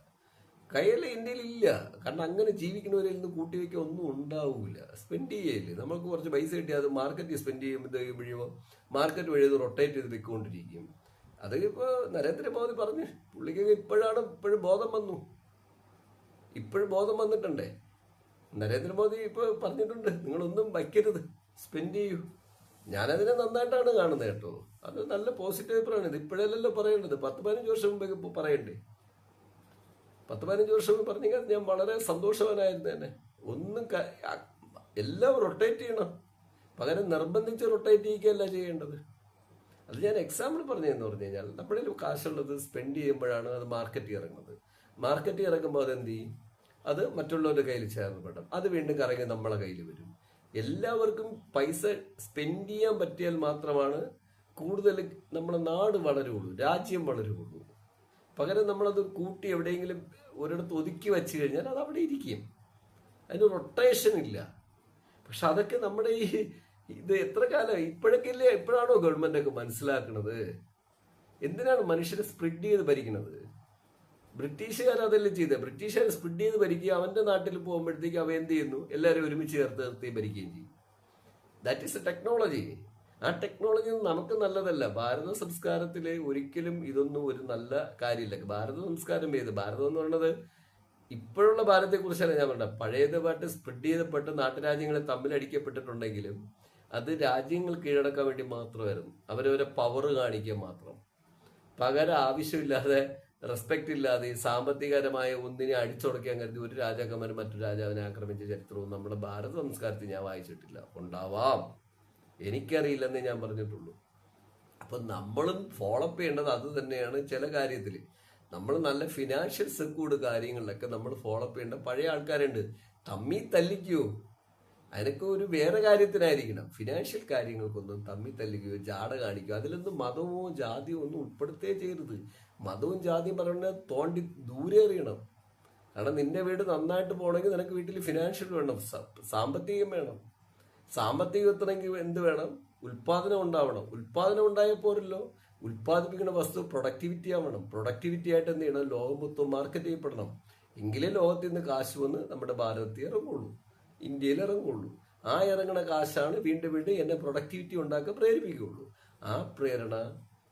കയ്യിൽ ഇന്ത്യയിൽ ഇല്ല. കാരണം അങ്ങനെ ജീവിക്കുന്നവരിൽ നിന്ന് കൂട്ടിവെക്കാൻ ഒന്നും ഉണ്ടാവില്ല. സ്പെൻഡ് ചെയ്യല്ലേ, നമുക്ക് കുറച്ച് പൈസ കിട്ടി അത് മാർക്കറ്റിൽ സ്പെൻഡ് ചെയ്യുമ്പോൾ മാർക്കറ്റ് വഴി അത് റൊട്ടേറ്റ് ചെയ്ത് വെക്കൊണ്ടിരിക്കും. അത് ഇപ്പോൾ നരേന്ദ്രമോദി പറഞ്ഞ് പുള്ളിക്കൊക്കെ ഇപ്പോഴും ബോധം വന്നു. ഇപ്പോഴും ബോധം വന്നിട്ടുണ്ടേ. നരേന്ദ്രമോദി ഇപ്പോൾ പറഞ്ഞിട്ടുണ്ട്, നിങ്ങളൊന്നും വയ്ക്കരുത്, സ്പെൻഡ് ചെയ്യൂ. ഞാനതിനെ നന്നായിട്ടാണ് കാണുന്നത് കേട്ടോ. അത് നല്ല പോസിറ്റീവ് അഭിപ്രായമാണ്. ഇത് ഇപ്പോഴല്ലല്ലോ പറയേണ്ടത്, 10-15 വർഷം മുമ്പേ ഇപ്പോൾ പറയണ്ടേ. 10-15 വർഷം പറഞ്ഞെങ്കിൽ ഞാൻ വളരെ സന്തോഷവാനായിരുന്നു തന്നെ. എല്ലാം റൊട്ടേറ്റ് ചെയ്യണം, പകരം നിർബന്ധിച്ച് റൊട്ടേറ്റ് ചെയ്യുകയല്ല ചെയ്യേണ്ടത്. അത് ഞാൻ എക്സാമ്പിൾ പറഞ്ഞതെന്ന് പറഞ്ഞു കഴിഞ്ഞാൽ നമ്മുടെ കാശുള്ളത് സ്പെൻഡ് ചെയ്യുമ്പോഴാണ് അത് മാർക്കറ്റിൽ ഇറങ്ങുന്നത്. മാർക്കറ്റിൽ ഇറങ്ങുമ്പോൾ അതെന്ത് ചെയ്യും? അത് മറ്റുള്ളവരുടെ കയ്യിൽ ചേർന്ന് പെടും. അത് വീണ്ടും കറങ്ങി നമ്മളെ കയ്യിൽ വരും. എല്ലാവർക്കും പൈസ സ്പെൻഡ് ചെയ്യാൻ പറ്റിയാൽ മാത്രമാണ് കൂടുതൽ നമ്മുടെ നാട് വളരുകയുള്ളൂ, രാജ്യം വളരുകയുള്ളൂ. പകരം നമ്മളത് കൂട്ടി എവിടെയെങ്കിലും ഒരിടത്ത് ഒതുക്കി വെച്ച് കഴിഞ്ഞാൽ അത് അവിടെ ഇരിക്കും. അതിന് റൊട്ടേഷൻ ഇല്ല. പക്ഷെ അതൊക്കെ നമ്മുടെ ഇത് എത്ര കാലം ഇപ്പോഴാണോ ഗവൺമെന്റ് ഒക്കെ മനസ്സിലാക്കുന്നത്? എന്തിനാണ് മനുഷ്യരെ സ്പ്രെഡ് ചെയ്ത് ഭരിക്കുന്നത്? ബ്രിട്ടീഷുകാർ അതെല്ലാം ചെയ്തത്. ബ്രിട്ടീഷുകാർ സ്പ്രെഡ് ചെയ്ത് ഭരിക്കുക. അവന്റെ നാട്ടിൽ പോകുമ്പോഴത്തേക്ക് അവ എന്ത് ചെയ്യുന്നു? എല്ലാവരും ഒരുമിച്ച് ചേർത്ത് നിർത്തി ഭരിക്കുകയും ചെയ്യും. That is A technology. ആ ടെക്നോളജി നമുക്ക് നല്ലതല്ല. ഭാരത സംസ്കാരത്തിലെ ഒരിക്കലും ഇതൊന്നും ഒരു നല്ല കാര്യമില്ല. ഭാരത സംസ്കാരം ഭാരതം എന്ന് പറയുന്നത് ഇപ്പോഴുള്ള ഭാരതത്തെക്കുറിച്ചല്ല ഞാൻ പറഞ്ഞത്. പഴയതുമായിട്ട് സ്പ്രെഡ് ചെയ്തപ്പെട്ട് നാട്ടുരാജ്യങ്ങളെ തമ്മിലടിക്കപ്പെട്ടിട്ടുണ്ടെങ്കിലും അത് രാജ്യങ്ങൾ കീഴടക്കാൻ വേണ്ടി മാത്രമായിരുന്നു. അവരവരെ പവർ കാണിക്കാൻ മാത്രം. പകരം ആവശ്യമില്ലാതെ, റെസ്പെക്ട് ഇല്ലാതെ സാമ്പത്തികപരമായ ഒന്നിനെ അടിച്ചുടക്കാൻ കരുതി ഒരു രാജാക്കന്മാർ മറ്റൊരു രാജാവിനെ ആക്രമിച്ച ചരിത്രവും നമ്മുടെ ഭാരത സംസ്കാരത്തിൽ ഞാൻ വായിച്ചിട്ടില്ല. ഉണ്ടാവാം, എനിക്കറിയില്ലെന്നേ ഞാൻ പറഞ്ഞിട്ടുള്ളൂ. അപ്പൊ നമ്മളും ഫോളോ അപ്പ് ചെയ്യേണ്ടത് അത് തന്നെയാണ്. ചില കാര്യത്തിൽ നമ്മൾ നല്ല ഫിനാൻഷ്യൽ സെക്യൂർഡ് കാര്യങ്ങളിലൊക്കെ നമ്മൾ ഫോളോ അപ്പ് ചെയ്യേണ്ട പഴയ ആൾക്കാരുണ്ട്. തമ്മി തല്ലിക്കോ, അതിനൊക്കെ ഒരു വേറെ കാര്യത്തിനായിരിക്കണം. ഫിനാൻഷ്യൽ കാര്യങ്ങൾക്കൊന്നും തമ്മി തല്ലിക്കുകയോ ജാട കാണിക്കുകയോ അതിലൊന്നും മതമോ ജാതിയോ ഒന്നും ഉൾപ്പെടുത്തേ ചെയ്യരുത്. മതവും ജാതിയും പറയുന്നത് തോണ്ടി ദൂരെ എറിയണം. കാരണം നിന്റെ വീട് നന്നായിട്ട് പോകണമെങ്കിൽ നിനക്ക് വീട്ടിൽ ഫിനാൻഷ്യൽ വേണം, സാമ്പത്തികം വേണം. സാമ്പത്തികം എത്തണമെങ്കിൽ എന്ത് വേണം? ഉൽപാദനം ഉണ്ടാവണം. ഉൽപാദനം ഉണ്ടായാൽ പോരല്ലോ. ഉൽപ്പാദിപ്പിക്കുന്ന വസ്തു പ്രൊഡക്ടിവിറ്റി ആവണം. പ്രൊഡക്ടിവിറ്റി ആയിട്ട് എന്ത് ചെയ്യണം? ലോകം മൊത്തം മാർക്കറ്റ് ചെയ്യപ്പെടണം. എങ്കിലേ ലോകത്തിൽ നിന്ന് കാശ് വന്ന് നമ്മുടെ ഭാരതത്തിൽ ഇറങ്ങുള്ളൂ, ഇന്ത്യയിൽ ഇറങ്ങുള്ളൂ. ആ ഇറങ്ങണ കാശാണ് വീണ്ടും വീണ്ടും എന്നെ പ്രൊഡക്ടിവിറ്റി ഉണ്ടാക്കാൻ പ്രേരിപ്പിക്കുകയുള്ളൂ. ആ പ്രേരണ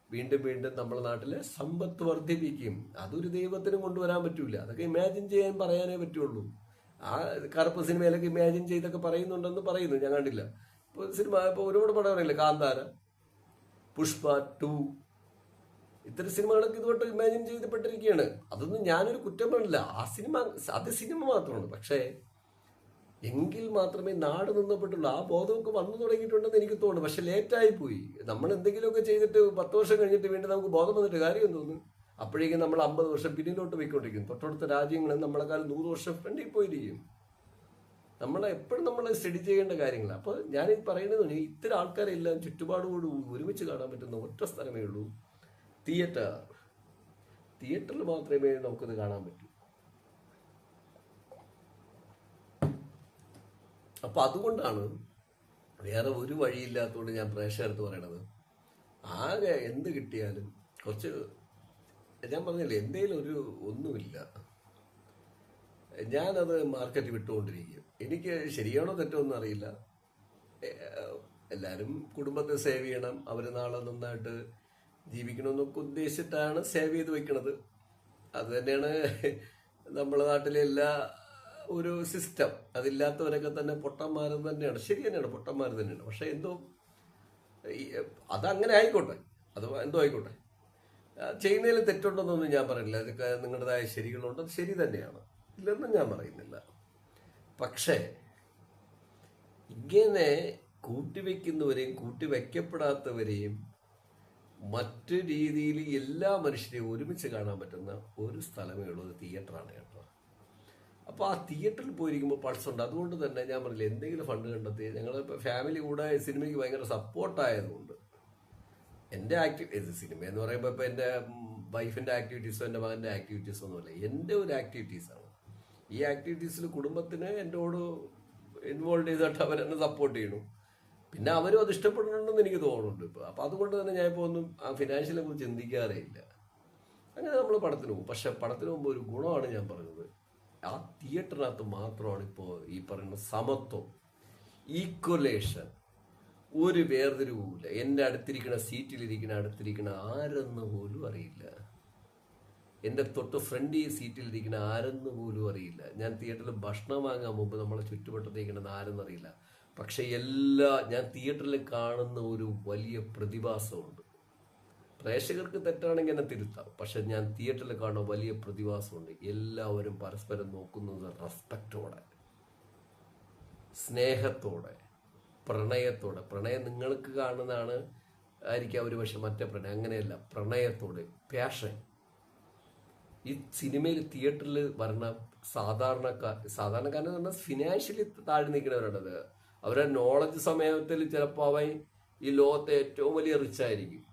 വീണ്ടും വീണ്ടും നമ്മുടെ നാട്ടിലെ സമ്പത്ത് വർദ്ധിപ്പിക്കും. അതൊരു ദൈവത്തിനും കൊണ്ടുവരാൻ പറ്റൂല. അതൊക്കെ ഇമാജിൻ ചെയ്യാൻ പറയാനേ പറ്റുള്ളൂ. ആ കറുപ്പ് സിനിമയിലൊക്കെ ഇമാജിൻ ചെയ്തൊക്കെ പറയുന്നുണ്ടെന്ന് പറയുന്നു, ഞാൻ കണ്ടില്ല. ഇപ്പോൾ സിനിമ ഇപ്പോൾ ഒരുപാട് പടം പറയില്ലേ, കാന്താര, പുഷ്പ 2, ഇത്തരം സിനിമകളൊക്കെ ഇതുകൊണ്ട് ഇമാജിൻ ചെയ്തപ്പെട്ടിരിക്കുകയാണ്. അതൊന്നും ഞാനൊരു കുറ്റം പറയില്ല. ആ സിനിമ അത് സിനിമ മാത്രമാണ്. പക്ഷേ എങ്കിൽ മാത്രമേ നാട് നിന്നപ്പെട്ടുള്ളൂ. ആ ബോധമൊക്കെ വന്നു തുടങ്ങിയിട്ടുണ്ടെന്ന് എനിക്ക് തോന്നുന്നു. പക്ഷെ ലേറ്റായി പോയി. നമ്മൾ എന്തെങ്കിലുമൊക്കെ ചെയ്തിട്ട് 10 വർഷം കഴിഞ്ഞിട്ട് വീണ്ടും നമുക്ക് ബോധം വന്നിട്ട് കാര്യം തോന്നുന്നു. അപ്പോഴേക്കും നമ്മൾ 50 വർഷം പിന്നിലോട്ട് പോയിക്കൊണ്ടിരിക്കും. തൊട്ടടുത്ത രാജ്യങ്ങൾ നമ്മളെക്കാൾ 100 വർഷം ഫ്രണ്ടിൽ പോയിരിക്കും. എപ്പോഴും നമ്മൾ സ്റ്റഡി ചെയ്യേണ്ട കാര്യങ്ങൾ. അപ്പോൾ ഞാൻ പറയുന്നത് ഇത്തരം ആൾക്കാരെല്ലാം ചുറ്റുപാടോട് ഒരുമിച്ച് കാണാൻ പറ്റുന്ന ഒറ്റ സ്ഥലമേ ഉള്ളൂ, തിയേറ്റർ. തിയേറ്ററിൽ മാത്രമേ നമുക്കത് കാണാൻ പറ്റൂ. അപ്പൊ അതുകൊണ്ടാണ് വേറെ ഒരു വഴിയില്ലാത്തതുകൊണ്ട് ഞാൻ പ്രേക്ഷകർക്ക് പറയണത്, ആകെ എന്ത് കിട്ടിയാലും കുറച്ച്, ഞാൻ പറഞ്ഞില്ലേ, എന്തെങ്കിലും ഒന്നുമില്ല, ഞാനത് മാർക്കറ്റ് വിട്ടുകൊണ്ടിരിക്കും. എനിക്ക് ശരിയാണോ തെറ്റോ ഒന്നും അറിയില്ല. എല്ലാവരും കുടുംബത്തെ സേവ് ചെയ്യണം, അവർ നാളെ നന്നായിട്ട് ജീവിക്കണമെന്നൊക്കെ ഉദ്ദേശിച്ചിട്ടാണ് സേവ് ചെയ്ത് വെക്കണത്. അത് തന്നെയാണ് നമ്മുടെ നാട്ടിലെ എല്ലാ ഒരു സിസ്റ്റം. അതില്ലാത്തവരൊക്കെ തന്നെ പൊട്ടന്മാരും തന്നെയാണ്. ശരി തന്നെയാണ്, പൊട്ടന്മാർ തന്നെയാണ്. പക്ഷെ എന്തോ അതങ്ങനെ ആയിക്കോട്ടെ, അത് എന്തോ ആയിക്കോട്ടെ. ചെയ്യുന്നതിൽ തെറ്റുണ്ടെന്നൊന്നും ഞാൻ പറയില്ല. അതൊക്കെ നിങ്ങളുടേതായ ശരികളുണ്ട്, അത് ശരി തന്നെയാണ്, ഇല്ലെന്നും ഞാൻ പറയുന്നില്ല. പക്ഷേ ഇങ്ങനെ കൂട്ടിവെക്കുന്നവരെയും കൂട്ടിവെക്കപ്പെടാത്തവരെയും മറ്റു രീതിയിൽ എല്ലാ മനുഷ്യരെയും ഒരുമിച്ച് കാണാൻ പറ്റുന്ന ഒരു സ്ഥലമേ ഉള്ളത് തിയേറ്ററാണ് കേട്ടോ. അപ്പോൾ ആ തിയേറ്ററിൽ പോയിരിക്കുമ്പോൾ പൾസുണ്ട്. അതുകൊണ്ട് തന്നെ ഞാൻ പറഞ്ഞില്ല, എന്തെങ്കിലും ഫണ്ട് കണ്ടെത്തി ഞങ്ങളിപ്പോൾ ഫാമിലി കൂടെ സിനിമയ്ക്ക് ഭയങ്കര സപ്പോർട്ടായതുകൊണ്ട് എൻ്റെ സിനിമ എന്ന് പറയുമ്പോൾ ഇപ്പോൾ എൻ്റെ വൈഫിൻ്റെ ആക്ടിവിറ്റീസോ എൻ്റെ മകൻ്റെ ആക്ടിവിറ്റീസോ ഒന്നുമല്ല, എൻ്റെ ഒരു ആക്ടിവിറ്റീസാണ്. ഈ ആക്ടിവിറ്റീസിൽ കുടുംബത്തിന് എന്നോട് ഇൻവോൾവ് ചെയ്തിട്ട് അവരെന്നെ സപ്പോർട്ട് ചെയ്യണം. പിന്നെ അവരും അത് ഇഷ്ടപ്പെടുന്നുണ്ടെന്ന് എനിക്ക് തോന്നുന്നുണ്ട് ഇപ്പോൾ. അപ്പോൾ അതുകൊണ്ട് തന്നെ ഞാൻ ഇപ്പോൾ ഒന്നും ആ ഫിനാൻഷ്യലിനെ കുറിച്ച് ചിന്തിക്കാറേ ഇല്ല. അങ്ങനെ നമ്മൾ പടത്തിന് പോകും. പക്ഷെ പടത്തിന് മുമ്പ് ഒരു ഗുണമാണ് ഞാൻ പറഞ്ഞത്, ആ തിയേറ്ററിനകത്ത് മാത്രമാണ് ഇപ്പോൾ ഈ പറയുന്ന സമത്വം, ഈക്വലേഷൻ, ഒരു വേർതിരിവുമില്ല. എൻ്റെ അടുത്തിരിക്കുന്ന ആരെന്ന് പോലും അറിയില്ല. എൻ്റെ തൊട്ട് ഫ്രണ്ട് സീറ്റിലിരിക്കുന്ന ആരെന്ന് പോലും അറിയില്ല. ഞാൻ തിയേറ്ററിൽ ഭക്ഷണം വാങ്ങാൻ മുമ്പ് നമ്മളെ ചുറ്റുവട്ടത്തിരിക്കുന്നത് ആരെന്നറിയില്ല. പക്ഷെ ഞാൻ തിയേറ്ററിൽ കാണുന്ന ഒരു വലിയ പ്രതിഭാസമുണ്ട്. പ്രേക്ഷകർക്ക് തെറ്റാണെങ്കിൽ എന്നെ തിരുത്താം. പക്ഷെ ഞാൻ തിയേറ്ററിൽ കാണുന്ന വലിയ പ്രതിഭാസമുണ്ട്. എല്ലാവരും പരസ്പരം നോക്കുന്നത് റെസ്പെക്റ്റോടെ, സ്നേഹത്തോടെ, പ്രണയത്തോടെ. പ്രണയം നിങ്ങൾക്ക് കാണുന്നതാണ് ആയിരിക്കാം ഒരു പക്ഷെ, മറ്റേ പ്രണയം അങ്ങനെയല്ല. പ്രണയത്തോടെ, പാഷൻ. ഈ സിനിമയിൽ തിയേറ്ററിൽ വരണ സാധാരണക്കാരെന്ന് പറഞ്ഞാൽ ഫിനാൻഷ്യലി താഴെ നിൽക്കുന്നവരുണ്ടത്. അവരുടെ നോളജ് സമയത്തിൽ ചിലപ്പോൾ അവൻ ഈ ലോകത്തെ ഏറ്റവും വലിയ റിച്ച് ആയിരിക്കും.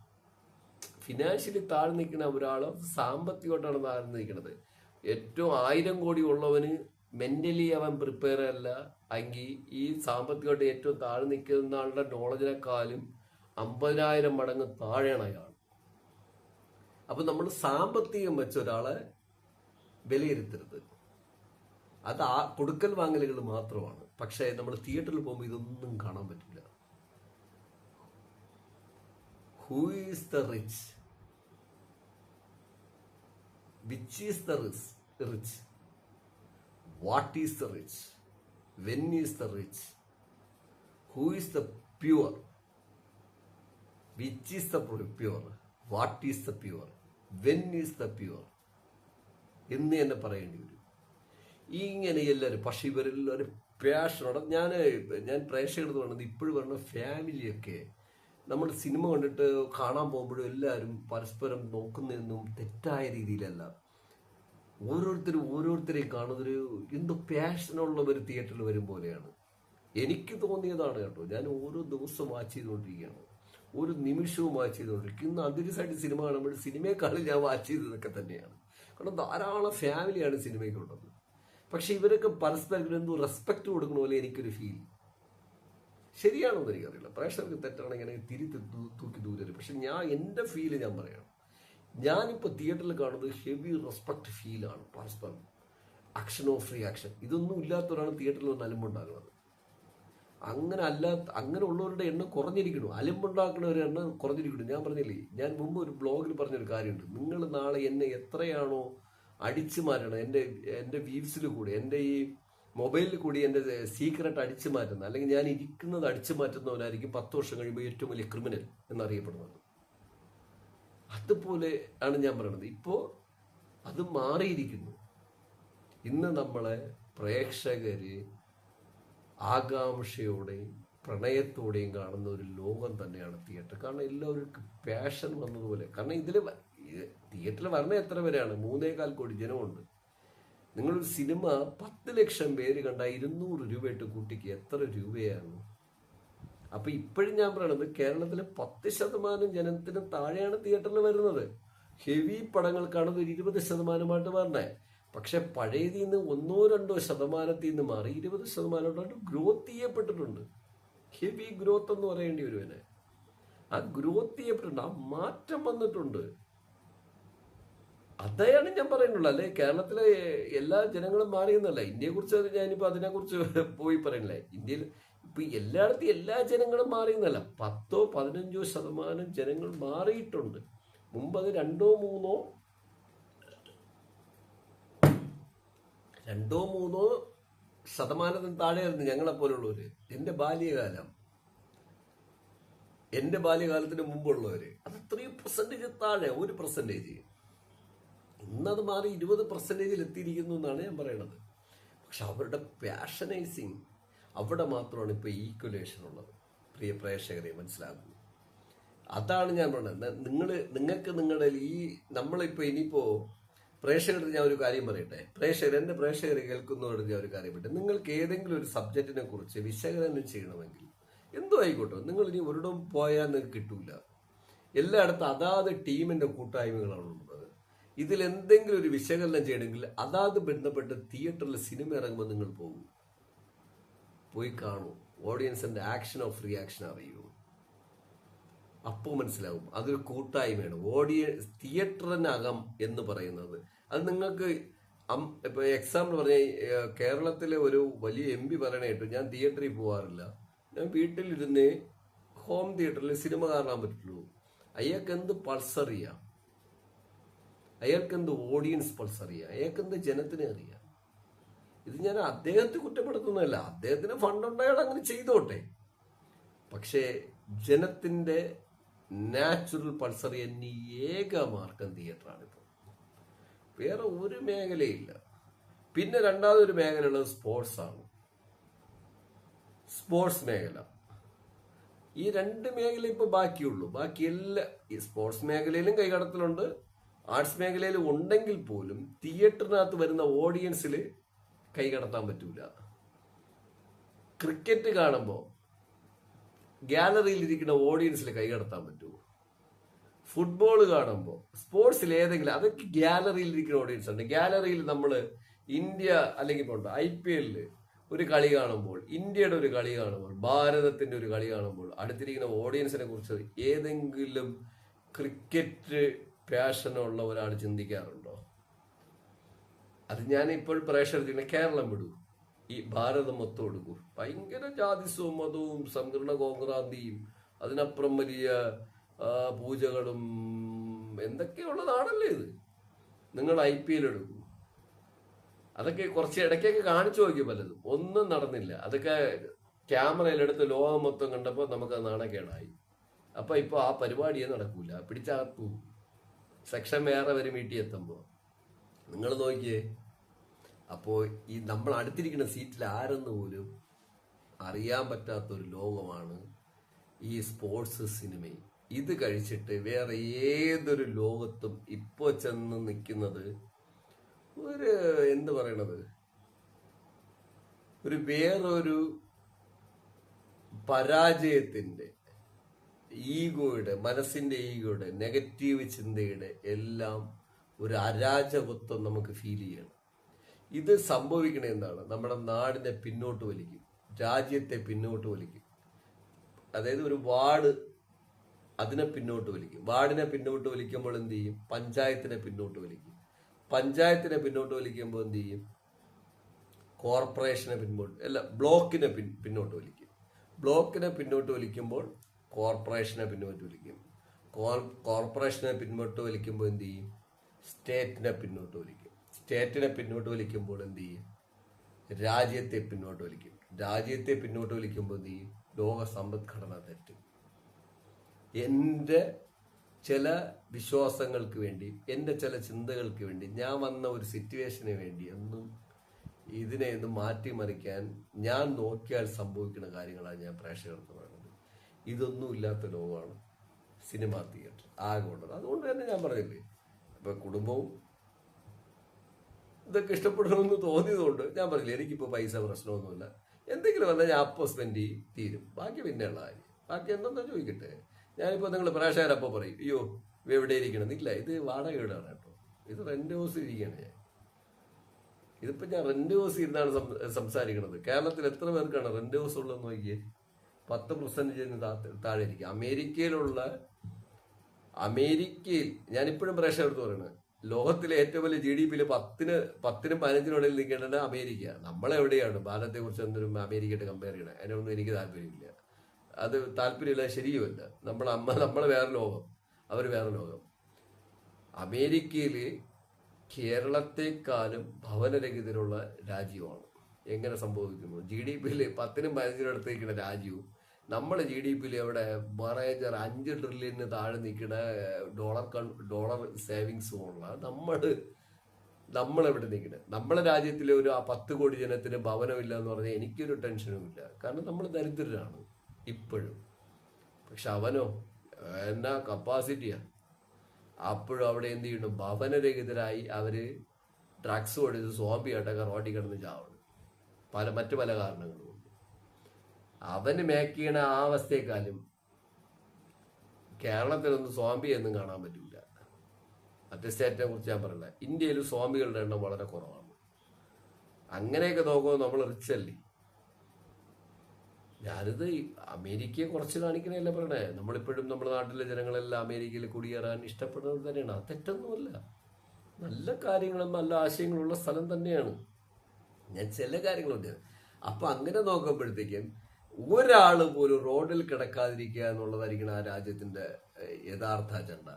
ഫിനാൻഷ്യലി താഴെ നിൽക്കുന്ന ഒരാൾ സാമ്പത്തികമായിട്ടാണ് താഴ്ന്നു നിൽക്കുന്നത്. ഏറ്റവും 1000 കോടി ഉള്ളവന് മെന്റലി അവൻ പ്രിപ്പയർ അല്ല എങ്കിൽ ഈ സാമ്പത്തികമായിട്ട് ഏറ്റവും താഴെ നിൽക്കുന്ന ആളുടെ നോളജിനെക്കാളും 50,000 മടങ്ങ് താഴെയാണ് അയാൾ. അപ്പൊ നമ്മൾ സാമ്പത്തികം വെച്ച ഒരാളെ വിലയിരുത്തരുത്. അത് ആ കൊടുക്കൽ വാങ്ങലുകൾ മാത്രമാണ്. പക്ഷേ നമ്മൾ തിയേറ്ററിൽ പോകുമ്പോൾ ഇതൊന്നും കാണാൻ പറ്റില്ല. Who is the rich, which is the rich, what is the rich, when is the rich, who is the pure, which is the pure, what is the pure, when is the pure എന്ന് തന്നെ പറയേണ്ടി വരും. ഇങ്ങനെ എല്ലാവരും, പക്ഷെ ഇവരെല്ലാവരും പാഷനോടെ ഞാൻ പ്രേക്ഷകർക്ക് പറഞ്ഞത് ഇപ്പോഴും പറഞ്ഞ ഫാമിലിയൊക്കെ നമ്മൾ സിനിമ കണ്ടിട്ട് കാണാൻ പോകുമ്പോഴും എല്ലാവരും പരസ്പരം നോക്കുന്നതെന്നും തെറ്റായ രീതിയിലല്ല. ഓരോരുത്തരെയും കാണുന്നൊരു എന്തോ പാഷനുള്ളവർ തിയേറ്ററിൽ വരും പോലെയാണ് എനിക്ക് തോന്നിയതാണ് കേട്ടോ. ഞാൻ ഓരോ ദിവസവും വാച്ച് ചെയ്തുകൊണ്ടിരിക്കുകയാണ്, ഓരോ നിമിഷവും വാച്ച് ചെയ്തുകൊണ്ടിരിക്കും. ഇന്ന് അതിരിസായിട്ട് സിനിമ കാണുമ്പോൾ സിനിമയെക്കാളും ഞാൻ വാച്ച് ചെയ്തതൊക്കെ തന്നെയാണ്. കാരണം ധാരാളം ഫാമിലിയാണ് സിനിമയ്ക്കുള്ളത്. പക്ഷെ ഇവരൊക്കെ പരസ്പരം എന്തോ റെസ്പെക്ട് കൊടുക്കുന്ന പോലെ എനിക്കൊരു ഫീൽ. ശരിയാണെന്ന് എനിക്കറിയില്ല, പ്രേക്ഷകർക്ക് തെറ്റാണെങ്കിൽ തൂക്കി ദൂരം. പക്ഷെ എൻ്റെ ഫീല് ഞാൻ പറയണം, ഞാനിപ്പോൾ തിയേറ്ററിൽ കാണുന്നത് ഹെവി റെസ്പെക്ട് ഫീലാണ്. പരസ്പരം ആക്ഷൻ ഓഫ് റിയാക്ഷൻ ഇതൊന്നും ഇല്ലാത്തവരാണ് തിയേറ്ററിൽ വന്ന് അലമ്പുണ്ടാകുന്നത്. അങ്ങനെ ഉള്ളവരുടെ എണ്ണം കുറഞ്ഞിരിക്കുന്നു, അലമ്പുണ്ടാക്കുന്നവരുടെ എണ്ണം കുറഞ്ഞിരിക്കുന്നു. ഞാൻ പറഞ്ഞില്ലേ, ഞാൻ മുമ്പ് ഒരു ബ്ലോഗിൽ പറഞ്ഞൊരു കാര്യമുണ്ട്. നിങ്ങൾ നാളെ എന്നെ എത്രയാണോ അടിച്ചു മാറ്റണം, എൻ്റെ വീവ്സിൽ കൂടി, എൻ്റെ ഈ മൊബൈലിൽ കൂടി എൻ്റെ സീക്രട്ട് അടിച്ചു മാറ്റുന്ന, അല്ലെങ്കിൽ ഞാൻ ഇരിക്കുന്നത് അടിച്ചു മാറ്റുന്നവരായിരിക്കും 10 വർഷം കഴിയുമ്പോൾ ഏറ്റവും വലിയ ക്രിമിനൽ എന്നറിയപ്പെടുന്നത്. അതുപോലെ ആണ് ഞാൻ പറയുന്നത്. ഇപ്പോൾ അത് മാറിയിരിക്കുന്നു. ഇന്ന് നമ്മളെ പ്രേക്ഷകര് ആകാംക്ഷയോടെയും പ്രണയത്തോടെയും കാണുന്ന ഒരു ലോകം തന്നെയാണ് തിയേറ്റർ. കാരണം എല്ലാവർക്കും പാഷൻ വന്നതുപോലെ. കാരണം തിയേറ്ററിൽ വരണ എത്ര പേരാണ്? 3.25 കോടി ജനമുണ്ട്. നിങ്ങളൊരു സിനിമ 10 ലക്ഷം പേര് കണ്ട 200 രൂപയിട്ട് കൂട്ടിക്ക് എത്ര രൂപയാണ്? അപ്പൊ ഇപ്പോഴും ഞാൻ പറയണത് കേരളത്തിലെ 10% ജനത്തിന് താഴെയാണ് തിയേറ്ററിൽ വരുന്നത്. ഹെവി പടങ്ങൾക്കാണ് ഒരു 20% വരണേ. പക്ഷെ പഴയതിൽ നിന്ന് 1-2% നിന്ന് മാറി 20% ഗ്രോത്ത് ചെയ്യപ്പെട്ടിട്ടുണ്ട്. ഹെവി ഗ്രോത്ത് എന്ന് പറയേണ്ടി വരുവനെ. ആ ഗ്രോത്ത് ചെയ്യപ്പെട്ടിട്ടുണ്ട്, ആ മാറ്റം വന്നിട്ടുണ്ട്. അതാണ് ഞാൻ പറയുന്നുള്ളൂ. അല്ലെ കേരളത്തിലെ എല്ലാ ജനങ്ങളും മാറിയെന്നല്ല. ഇന്ത്യയെ കുറിച്ച് ഞാനിപ്പോ അതിനെക്കുറിച്ച് പോയി പറയണില്ലേ. ഇന്ത്യയിൽ ഇപ്പൊ എല്ലായിടത്തും എല്ലാ ജനങ്ങളും മാറിയെന്നല്ല, 10-15% ജനങ്ങൾ മാറിയിട്ടുണ്ട്. മുമ്പ് അത് 2-3% താഴെയായിരുന്നു ഞങ്ങളെപ്പോലുള്ളവര്. എൻ്റെ ബാല്യകാലത്തിന് മുമ്പുള്ളവര് അത് 3% താഴെ, 1%. ഇന്നത് മാറി 20% എത്തിയിരിക്കുന്നു എന്നാണ് ഞാൻ പറയണത്. പക്ഷെ അവരുടെ പാഷനൈസിങ് അവിടെ മാത്രമാണ് ഇപ്പൊ ഈക്വലേഷൻ ഉള്ളത്. പ്രിയ പ്രേക്ഷകരെ മനസ്സിലാക്കുന്നു. അതാണ് ഞാൻ പറയുന്നത്. നിങ്ങൾക്ക് നിങ്ങളുടെ നമ്മളിപ്പോ ഇനിയിപ്പോ പ്രേക്ഷകർക്ക് ഞാൻ ഒരു കാര്യം പറയട്ടെ. എൻ്റെ പ്രേക്ഷകർ കേൾക്കുന്നതോട് ഞാൻ ഒരു കാര്യം പറയട്ടെ. നിങ്ങൾക്ക് ഏതെങ്കിലും ഒരു സബ്ജക്റ്റിനെ കുറിച്ച് വിശകലനം ചെയ്യണമെങ്കിൽ എന്തോ ആയിക്കോട്ടെ, നിങ്ങൾ ഇനി ഒരിടം പോയാൽ നിങ്ങൾക്ക് കിട്ടൂല. എല്ലായിടത്തും അതാത് ടീമിന്റെ കൂട്ടായ്മകളാണുള്ളത്. ഇതിൽ എന്തെങ്കിലും ഒരു വിശകലനം ചെയ്യണമെങ്കിൽ അതാത് ബന്ധപ്പെട്ട് തിയേറ്ററിൽ സിനിമ ഇറങ്ങുമ്പോൾ നിങ്ങൾ പോയി കാണൂ. ഓഡിയൻസിന്റെ ആക്ഷൻ ഓഫ് റിയാക്ഷൻ അറിയൂ. അപ്പോൾ മനസ്സിലാവും അതൊരു കൂട്ടായ്മയാണ്. തിയേറ്ററിനകം എന്ന് പറയുന്നത് അത് നിങ്ങൾക്ക് ഇപ്പൊ എക്സാമ്പിൾ പറഞ്ഞ കേരളത്തിലെ ഒരു വലിയ MP പറയണ കേട്ടു, ഞാൻ തിയേറ്ററിൽ പോകാറില്ല, ഞാൻ വീട്ടിലിരുന്ന് ഹോം തിയേറ്ററിൽ സിനിമ കാണാൻ പറ്റുള്ളൂ. അയാൾക്ക് എന്ത് പൾസ് അറിയാം, അയാൾക്ക് എന്ത് ഓഡിയൻസ് പൾസ് അറിയാം, അയാൾക്ക് എന്ത് ജനത്തിനെ അറിയാം. ഇത് ഞാൻ അദ്ദേഹത്തെ കുറ്റപ്പെടുത്തുന്നതല്ല, അദ്ദേഹത്തിന് ഫണ്ടുണ്ടായാൽ അങ്ങനെ ചെയ്തോട്ടെ. പക്ഷേ ജനത്തിന്റെ നാച്ചുറൽ പൾസ് അറിയാൻ ഏക മാർഗം തിയേറ്ററാണിപ്പോൾ. വേറെ ഒരു മേഖലയില്ല. പിന്നെ രണ്ടാമതൊരു മേഖലയുള്ളത് സ്പോർട്സാണ്. സ്പോർട്സ് മേഖല, ഈ 2 മേഖല ഇപ്പൊ ബാക്കിയുള്ളൂ. ബാക്കി ഈ സ്പോർട്സ് മേഖലയിലും കൈകടത്തലുണ്ട്, ആർട്സ് മേഖലയിലും ഉണ്ടെങ്കിൽ പോലും തിയേറ്ററിനകത്ത് വരുന്ന ഓഡിയൻസിൽ കൈകടത്താൻ പറ്റൂല. ക്രിക്കറ്റ് കാണുമ്പോൾ ഗാലറിയിൽ ഇരിക്കുന്ന ഓഡിയൻസിൽ കൈകടത്താൻ പറ്റുമോ? ഫുട്ബോൾ കാണുമ്പോൾ, സ്പോർട്സിൽ ഏതെങ്കിലും, അതൊക്കെ ഗാലറിയിൽ ഇരിക്കുന്ന ഓഡിയൻസ് ഉണ്ട്. ഗാലറിയിൽ നമ്മൾ ഇന്ത്യ അല്ലെങ്കിൽ ഇപ്പോൾ IPL ഒരു കളി കാണുമ്പോൾ, ഇന്ത്യയുടെ ഒരു കളി കാണുമ്പോൾ, ഭാരതത്തിന്റെ ഒരു കളി കാണുമ്പോൾ അടുത്തിരിക്കുന്ന ഓഡിയൻസിനെ കുറിച്ച് ഏതെങ്കിലും ക്രിക്കറ്റ് പാഷനുള്ള ഒരാൾ ചിന്തിക്കാറുണ്ടോ? അത് ഞാൻ ഇപ്പോൾ പ്രേക്ഷകർ കേരളം വിടൂ, ഈ ഭാരതം മൊത്തം എടുക്കൂ. ഭയങ്കര ജാതിസവും മതവും സംഘടന കോൺക്രാന്തിയും അതിനപ്പുറം വലിയ പൂജകളും എന്തൊക്കെയുള്ളതാണല്ലേ ഇത്. നിങ്ങൾ IPL എടുക്കൂ, അതൊക്കെ കുറച്ച് ഇടയ്ക്കൊക്കെ കാണിച്ചു നോക്കി പലതും, ഒന്നും നടന്നില്ല. അതൊക്കെ ക്യാമറയിലെടുത്ത് ലോകം മൊത്തം കണ്ടപ്പോൾ നമുക്ക് നാണക്കേടായി. അപ്പൊ ഇപ്പൊ ആ പരിപാടിയെ നടക്കൂല, പിടിച്ചകത്തു സെക്ഷൻ വേറെ വരും വീട്ടിൽ എത്തുമ്പോൾ. നിങ്ങൾ നോക്കിയേ, അപ്പോൾ ഈ നമ്മൾ അടുത്തിരിക്കുന്ന സീറ്റിൽ ആരെന്ന് പോലും അറിയാൻ പറ്റാത്തൊരു ലോകമാണ് ഈ സ്പോർട്സ് സിനിമയും. ഇത് കഴിച്ചിട്ട് വേറെ ഏതൊരു ലോകത്തും ഇപ്പോൾ ചെന്ന് നിൽക്കുന്നത് ഒരു എന്ത് പറയണത്, ഒരു വേറൊരു പരാജയത്തിന്റെ, ഈഗോയുടെ, മനസ്സിന്റെ ഈഗോയുടെ, നെഗറ്റീവ് ചിന്തയുടെ എല്ലാം ഒരു അരാജകത്വം നമുക്ക് ഫീൽ ചെയ്യണം. ഇത് സംഭവിക്കണേ എന്താണ്, നമ്മുടെ നാടിനെ പിന്നോട്ട് വലിക്കും, രാജ്യത്തെ പിന്നോട്ട് വലിക്കും. അതായത് ഒരു വാർഡ്, അതിനെ പിന്നോട്ട് വലിക്കും. വാർഡിനെ പിന്നോട്ട് വലിക്കുമ്പോൾ എന്ത് ചെയ്യും, പഞ്ചായത്തിനെ പിന്നോട്ട് വലിക്കും. പഞ്ചായത്തിനെ പിന്നോട്ട് വലിക്കുമ്പോൾ എന്ത് ചെയ്യും, കോർപ്പറേഷനെ ബ്ലോക്കിനെ പിന്നോട്ട് വലിക്കും. ബ്ലോക്കിനെ പിന്നോട്ട് വലിക്കുമ്പോൾ കോർപ്പറേഷനെ പിന്നോട്ട് വലിക്കും. കോർപ്പറേഷനെ പിന്നോട്ട് വലിക്കുമ്പോൾ എന്ത് ചെയ്യും, സ്റ്റേറ്റിനെ പിന്നോട്ട് വലിക്കും. സ്റ്റേറ്റിനെ പിന്നോട്ട് വലിക്കുമ്പോൾ എന്ത് ചെയ്യും, രാജ്യത്തെ പിന്നോട്ട് വലിക്കും. രാജ്യത്തെ പിന്നോട്ട് വലിക്കുമ്പോൾ എന്ത് ചെയ്യും, ലോക സമ്പദ്ഘടന തെറ്റും. എൻ്റെ ചില വിശ്വാസങ്ങൾക്ക് വേണ്ടി, എൻ്റെ ചില ചിന്തകൾക്ക് വേണ്ടി, ഞാൻ വന്ന ഒരു സിറ്റുവേഷന് വേണ്ടി ഇതിനെ ഒന്നും മാറ്റിമറിക്കാൻ ഞാൻ നോക്കിയാൽ സംഭവിക്കുന്ന കാര്യങ്ങളാണ് ഞാൻ പ്രേക്ഷകർക്ക് പറയുന്നത്. ഇതൊന്നും ഇല്ലാത്ത ലോകമാണ് സിനിമാ തിയേറ്റർ ആകെ ഉള്ളത്. അതുകൊണ്ട് തന്നെ ഞാൻ പറഞ്ഞില്ലേ, ഇപ്പൊ കുടുംബവും ഇതൊക്കെ ഇഷ്ടപ്പെടണമെന്ന് തോന്നിയതുകൊണ്ട് ഞാൻ പറഞ്ഞില്ല, എനിക്കിപ്പോൾ പൈസ പ്രശ്നമൊന്നുമില്ല. എന്തെങ്കിലും വന്നാൽ ഞാൻ അപ്പോൾ സ്പെൻഡ് ചെയ്യും, തീരും. ബാക്കി പിന്നെയുള്ള കാര്യം. ബാക്കി എന്തെന്നാ ചോദിക്കട്ടെ. ഞാനിപ്പോൾ നിങ്ങൾ പ്രേക്ഷകരപ്പോൾ പറയും, അയ്യോ എവിടെ ഇരിക്കണം, ഇല്ല ഇത് വാടക വീടാണ് കേട്ടോ, ഇത് റെന്റ് ഹൗസ് ഇരിക്കുകയാണ് ഞാൻ. ഇതിപ്പോ ഞാൻ റെന്റ് ഹൗസ് ഇരുന്നാണ് സംസാരിക്കുന്നത്. കേരളത്തിൽ എത്ര പേർക്കാണ് റെന്റ് ഹൗസ് ഉള്ളതെന്ന് നോക്കിയേ, 10% താഴെ ഇരിക്കും. അമേരിക്കയിൽ ഞാനിപ്പോഴും പ്രേക്ഷകർക്ക് പറയുന്നത്, ലോകത്തിലെ ഏറ്റവും വലിയ GDP-യിൽ 10-നും 15-നും ഇടയിൽ നിൽക്കേണ്ടത് അമേരിക്ക. നമ്മളെവിടെയാണ് ഭാരതത്തെ കുറിച്ച് എന്തൊരു അമേരിക്കയായിട്ട് കമ്പയർ ചെയ്യണം? അതിനൊന്നും എനിക്ക് താല്പര്യമില്ല. അത് താല്പര്യമില്ല, ശരിയുമല്ല. നമ്മളെ വേറെ ലോകം, അവർ വേറെ ലോകം. അമേരിക്കയിൽ കേരളത്തെക്കാളും ഭവനരഹിതരുള്ള രാജ്യമാണ്. എങ്ങനെ സംഭവിക്കുന്നു? GDP-യിൽ 10-നും 15-നും അടുത്ത് നിൽക്കുന്ന രാജ്യവും നമ്മുടെ GDP-യിൽ എവിടെ മറേജർ 5 ട്രില്യന് താഴെ നിൽക്കുന്ന ഡോളർ സേവിങ്സും ഉള്ള നമ്മളെവിടെ നിൽക്കുന്നത്? നമ്മളെ രാജ്യത്തിലെ ഒരു 10 കോടി ജനത്തിന് ഭവനമില്ല എന്ന് പറഞ്ഞാൽ എനിക്കൊരു ടെൻഷനും ഇല്ല. കാരണം നമ്മൾ ദരിദ്രരാണ് ഇപ്പോഴും. പക്ഷെ അവനോ എന്നാ കപ്പാസിറ്റിയാ. അപ്പോഴും അവിടെ എന്ത് ചെയ്യണം, ഭവനരഹിതരായി അവര് ഡ്രഗ്സ് കൊടുത്ത് സോംബിയായിട്ടൊക്കെ റോഡിൽ കിടന്ന് ചാവണം, മറ്റു പല കാരണങ്ങളും. അവന് മേക്ക് ചെയ്യണ ആ അവസ്ഥയെക്കാളും കേരളത്തിലൊന്നും സോംബിയൊന്നും കാണാൻ പറ്റില്ല. മറ്റേ സ്റ്റേറ്റിനെ കുറിച്ച് ഞാൻ പറയില്ല. ഇന്ത്യയിൽ സ്വാമികളുടെ എണ്ണം വളരെ കുറവാണ്. അങ്ങനെയൊക്കെ നോക്കുമ്പോൾ നമ്മൾ റിച്ച് അല്ലേ. ഞാനിത് അമേരിക്കയെ കുറച്ച് കാണിക്കണേയല്ല പറയണേ. നമ്മളിപ്പോഴും നമ്മുടെ നാട്ടിലെ ജനങ്ങളെല്ലാം അമേരിക്കയിൽ കുടിയേറാൻ ഇഷ്ടപ്പെടുന്നത് തന്നെയാണ്. അത് തെറ്റൊന്നുമല്ല. നല്ല കാര്യങ്ങളും നല്ല ആശയങ്ങളുള്ള സ്ഥലം തന്നെയാണ്. ഞാൻ ചില കാര്യങ്ങളുണ്ട്. അപ്പൊ അങ്ങനെ നോക്കുമ്പോഴത്തേക്കും ഒരാൾ പോലും റോഡിൽ കിടക്കാതിരിക്കുക എന്നുള്ളതായിരിക്കണം ആ രാജ്യത്തിന്റെ യഥാർത്ഥ അജണ്ട.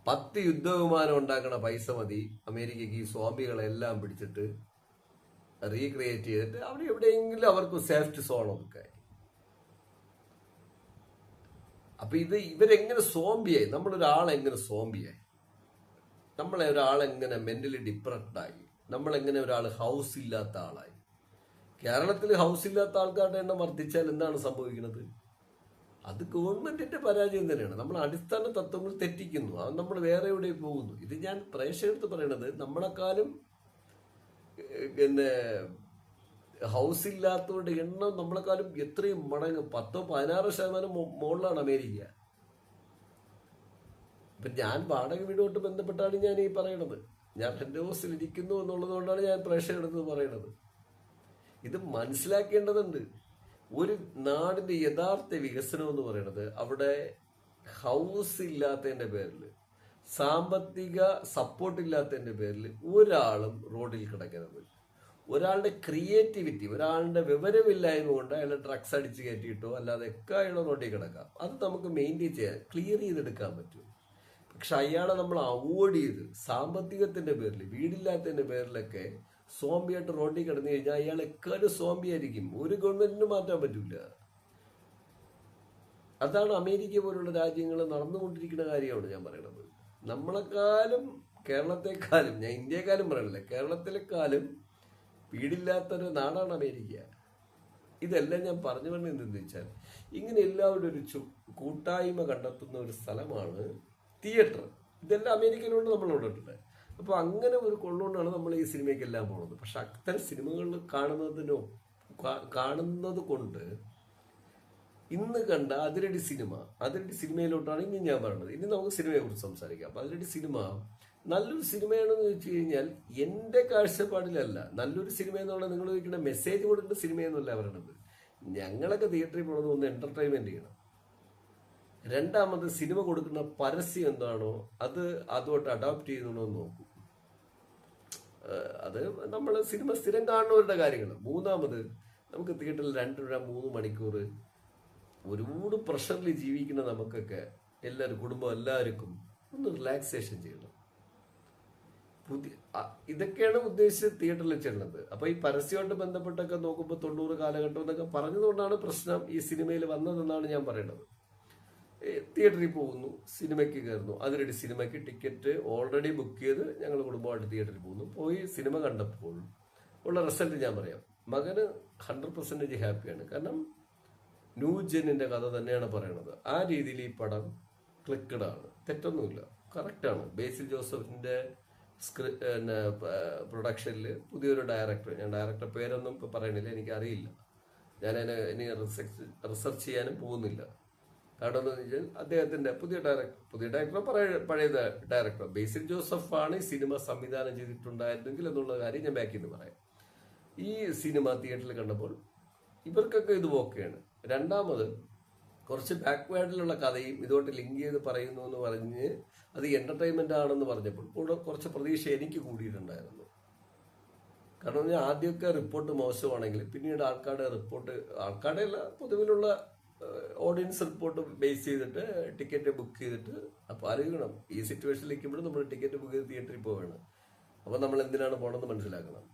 10 യുദ്ധവിമാനം ഉണ്ടാക്കണ പൈസ മതി അമേരിക്കക്ക് ഈ സ്വാമികളെല്ലാം പിടിച്ചിട്ട് റീക്രിയേറ്റ് ചെയ്തിട്ട് അവിടെ എവിടെയെങ്കിലും അവർക്ക് സേഫ്റ്റി സോൺ ഒക്കെ. അപ്പൊ ഇവരെങ്ങനെ സോംബിയായി? നമ്മളൊരാളെങ്ങനെ സോംബിയായി? ഒരാളെങ്ങനെ മെന്റലി ഡിപ്രസ്ഡായി? നമ്മളെങ്ങനെ ഒരാൾ ഹൗസ് ഇല്ലാത്ത ആളായി? കേരളത്തിൽ ഹൗസ് ഇല്ലാത്ത ആൾക്കാരുടെ എണ്ണം വർദ്ധിച്ചാൽ എന്താണ് സംഭവിക്കുന്നത്? അത് ഗവൺമെന്റിന്റെ പരാജയം തന്നെയാണ്. നമ്മൾ അടിസ്ഥാന തത്വങ്ങൾ തെറ്റിക്കുന്നു. അത് നമ്മൾ വേറെ എവിടെ പോകുന്നു. ഇത് ഞാൻ പ്രേക്ഷകർക്ക് പറയണത്, നമ്മളെക്കാളും പിന്നെ ഹൗസ് ഇല്ലാത്തവരുടെ എണ്ണം നമ്മളെക്കാളും എത്രയും മടങ്ങ് 10-16% മുകളിലാണ് അമേരിക്ക. ഇപ്പൊ ഞാൻ വാടക വീടുമായിട്ട് ബന്ധപ്പെട്ടാണ് ഞാൻ ഈ പറയണത്. ഞാൻ റെന്റ് ഹൗസിൽ ഇരിക്കുന്നു എന്നുള്ളത് കൊണ്ടാണ് ഞാൻ പ്രേക്ഷകരെടുത്ത് പറയണത്. ഇത് മനസ്സിലാക്കേണ്ടതുണ്ട്. ഒരു നാടിന്റെ യഥാർത്ഥ വികസനം എന്ന് പറയുന്നത് അവിടെ ഹൗസ് ഇല്ലാത്തതിന്റെ പേരിൽ, സാമ്പത്തിക സപ്പോർട്ട് ഇല്ലാത്തതിന്റെ പേരിൽ ഒരാളും റോഡിൽ കിടക്കരുത്. ഒരാളുടെ ക്രിയേറ്റിവിറ്റി, ഒരാളുടെ വിവരമില്ലായ്മ കൊണ്ട് അയാൾ ഡ്രഗ്സ് അടിച്ച് കയറ്റിയിട്ടോ അല്ലാതെ ഒക്കെ അയാളെ റോഡിൽ കിടക്കാം. അത് നമുക്ക് മെയിൻറ്റെയിൻ ചെയ്യാൻ, ക്ലിയർ ചെയ്തെടുക്കാൻ പറ്റും. പക്ഷെ അയാളെ നമ്മൾ അവോയ്ഡ് ചെയ്ത് സാമ്പത്തികത്തിന്റെ പേരിൽ, വീടില്ലാത്തതിന്റെ പേരിലൊക്കെ സോംബിയായിട്ട് റോഡിൽ കിടന്നു കഴിഞ്ഞാൽ അയാൾ എക്കാലും സോംബി ആയിരിക്കും. ഒരു ഗവൺമെന്റിന് മാറ്റാൻ പറ്റില്ല. അതാണ് അമേരിക്ക പോലുള്ള രാജ്യങ്ങൾ നടന്നുകൊണ്ടിരിക്കുന്ന കാര്യമാണ് ഞാൻ പറയുന്നത്. നമ്മളെക്കാളും കേരളത്തെക്കാളും, ഞാൻ ഇന്ത്യയെക്കാളും പറയണില്ല, കേരളത്തിലെക്കാളും വീടില്ലാത്തൊരു നാടാണ് അമേരിക്ക. ഇതെല്ലാം ഞാൻ പറഞ്ഞു പറഞ്ഞത് എന്തെന്ന് വെച്ചാൽ, ഇങ്ങനെ എല്ലാവരും ഒരു കൂട്ടായ്മ കണ്ടെത്തുന്ന ഒരു സ്ഥലമാണ് തിയേറ്റർ. ഇതെല്ലാം അമേരിക്കയിലുണ്ട്, നമ്മൾ കണ്ടിട്ടുണ്ട്. അപ്പോൾ അങ്ങനെ ഒരു കൊള്ളുകൊണ്ടാണ് നമ്മൾ ഈ സിനിമയ്ക്കെല്ലാം പോകുന്നത്. പക്ഷെ അത്തരം സിനിമകൾ കാണുന്നത് കൊണ്ട് ഇന്ന് കണ്ട അതിരടി സിനിമയിലോട്ടാണ് ഇനി ഞാൻ പറയുന്നത്. ഇനി നമുക്ക് സിനിമയെ കുറിച്ച് സംസാരിക്കാം. അപ്പൊ അതിരടി സിനിമ നല്ലൊരു സിനിമയാണെന്ന് ചോദിച്ചു കഴിഞ്ഞാൽ എൻ്റെ കാഴ്ചപ്പാടിലല്ല. നല്ലൊരു സിനിമ എന്നുള്ളത് നിങ്ങൾ ചോദിക്കുന്ന മെസ്സേജ് കൊടുക്കേണ്ട സിനിമയെന്നല്ല പറയണത്. ഞങ്ങളൊക്കെ തിയേറ്ററിൽ പോകുന്നത് ഒന്ന് എന്റർടൈൻമെന്റ് ചെയ്യണം. രണ്ടാമത് സിനിമ കൊടുക്കുന്ന പരസ്യം എന്താണോ അത് അതുമായിട്ട് അഡാപ്റ്റ് ചെയ്യുന്നുണ്ടോ എന്ന് നോക്കും. അത് നമ്മൾ സിനിമ സ്ഥിരം കാണുന്നവരുടെ കാര്യങ്ങൾ. മൂന്നാമത് നമുക്ക് തിയേറ്ററിൽ 2-3 മണിക്കൂർ ഒരുപാട് പ്രഷറിൽ ജീവിക്കുന്ന നമുക്കൊക്കെ കുടുംബം എല്ലാവർക്കും ഒന്ന് റിലാക്സേഷൻ ചെയ്യണം. ഇതൊക്കെയാണ് ഉദ്ദേശിച്ച് തിയേറ്ററിൽ ചെല്ലുന്നത്. അപ്പൊ ഈ പരസ്യമായിട്ട് ബന്ധപ്പെട്ടൊക്കെ നോക്കുമ്പോൾ 90 കാലഘട്ടം എന്നൊക്കെ പറഞ്ഞതുകൊണ്ടാണ് പ്രശ്നം ഈ സിനിമയിൽ വന്നതെന്നാണ് ഞാൻ പറയുന്നത്. തിയേറ്ററിൽ പോകുന്നു, സിനിമയ്ക്ക് കയറുന്നു. അതിരടി സിനിമയ്ക്ക് ടിക്കറ്റ് ഓൾറെഡി ബുക്ക് ചെയ്ത് ഞങ്ങൾ കുടുംബമായിട്ട് തിയേറ്ററിൽ പോകുന്നു. പോയി സിനിമ കണ്ടപ്പോൾ ഉള്ള റിസൾട്ട് ഞാൻ പറയാം. മകന് 100% ഹാപ്പിയാണ്. കാരണം ന്യൂ ജെന്നിന്റെ കഥ തന്നെയാണ് പറയണത്. ആ രീതിയിൽ ഈ പടം ക്ലിക്കഡ് ആണ്, തെറ്റൊന്നുമില്ല, കറക്റ്റാണ്. ബേസിൽ ജോസഫിന്റെ പ്രൊഡക്ഷനിൽ പുതിയൊരു ഡയറക്ടർ, ഞാൻ ഡയറക്ടർ പേരൊന്നും ഇപ്പൊ പറയണില്ല, എനിക്കറിയില്ല, ഞാൻ ഇനി റിസർച്ച് ചെയ്യാനും പോകുന്നില്ല. കാരണം എന്താണെന്ന് വെച്ചാൽ അദ്ദേഹത്തിന്റെ പുതിയ ഡയറക്ടർ പഴയ ഡയറക്ടർ ബേസിൽ ജോസഫ് ആണ് ഈ സിനിമ സംവിധാനം ചെയ്തിട്ടുണ്ടായിരുന്നെങ്കിൽ എന്നുള്ള കാര്യം ഞാൻ ബാക്കിൽ നിന്ന് പറയാം. ഈ സിനിമ തിയേറ്ററിൽ കണ്ടപ്പോൾ ഇവർക്കൊക്കെ ഇത് ഓക്കെയാണ്. രണ്ടാമത് കുറച്ച് ബാക്ക്വേർഡിലുള്ള കഥയും ഇതോട്ട് ലിങ്ക് ചെയ്ത് പറയുന്നു എന്ന് പറഞ്ഞ് അത് എന്റർടൈൻമെന്റ് ആണെന്ന് പറഞ്ഞപ്പോൾ കൂടെ കുറച്ച് പ്രതീക്ഷ എനിക്ക് കൂടിയിട്ടുണ്ടായിരുന്നു. കാരണം ആദ്യമൊക്കെ റിപ്പോർട്ട് മോശമാണെങ്കിൽ പിന്നീട് ആൾക്കാരുടെ അല്ല, പൊതുവിലുള്ള ഓഡിയൻസ് റിപ്പോർട്ട് ബേസ് ചെയ്തിട്ട് ടിക്കറ്റ് ബുക്ക് ചെയ്തിട്ട്, അപ്പൊ ആലോചിക്കണം ഈ സിറ്റുവേഷനിൽ നിൽക്കുമ്പോഴും നമ്മൾ ടിക്കറ്റ് ബുക്ക് ചെയ്ത് തിയേറ്ററിൽ പോവുകയാണ്. അപ്പൊ നമ്മൾ എന്തിനാണ് പോകണമെന്ന് മനസ്സിലാക്കണം.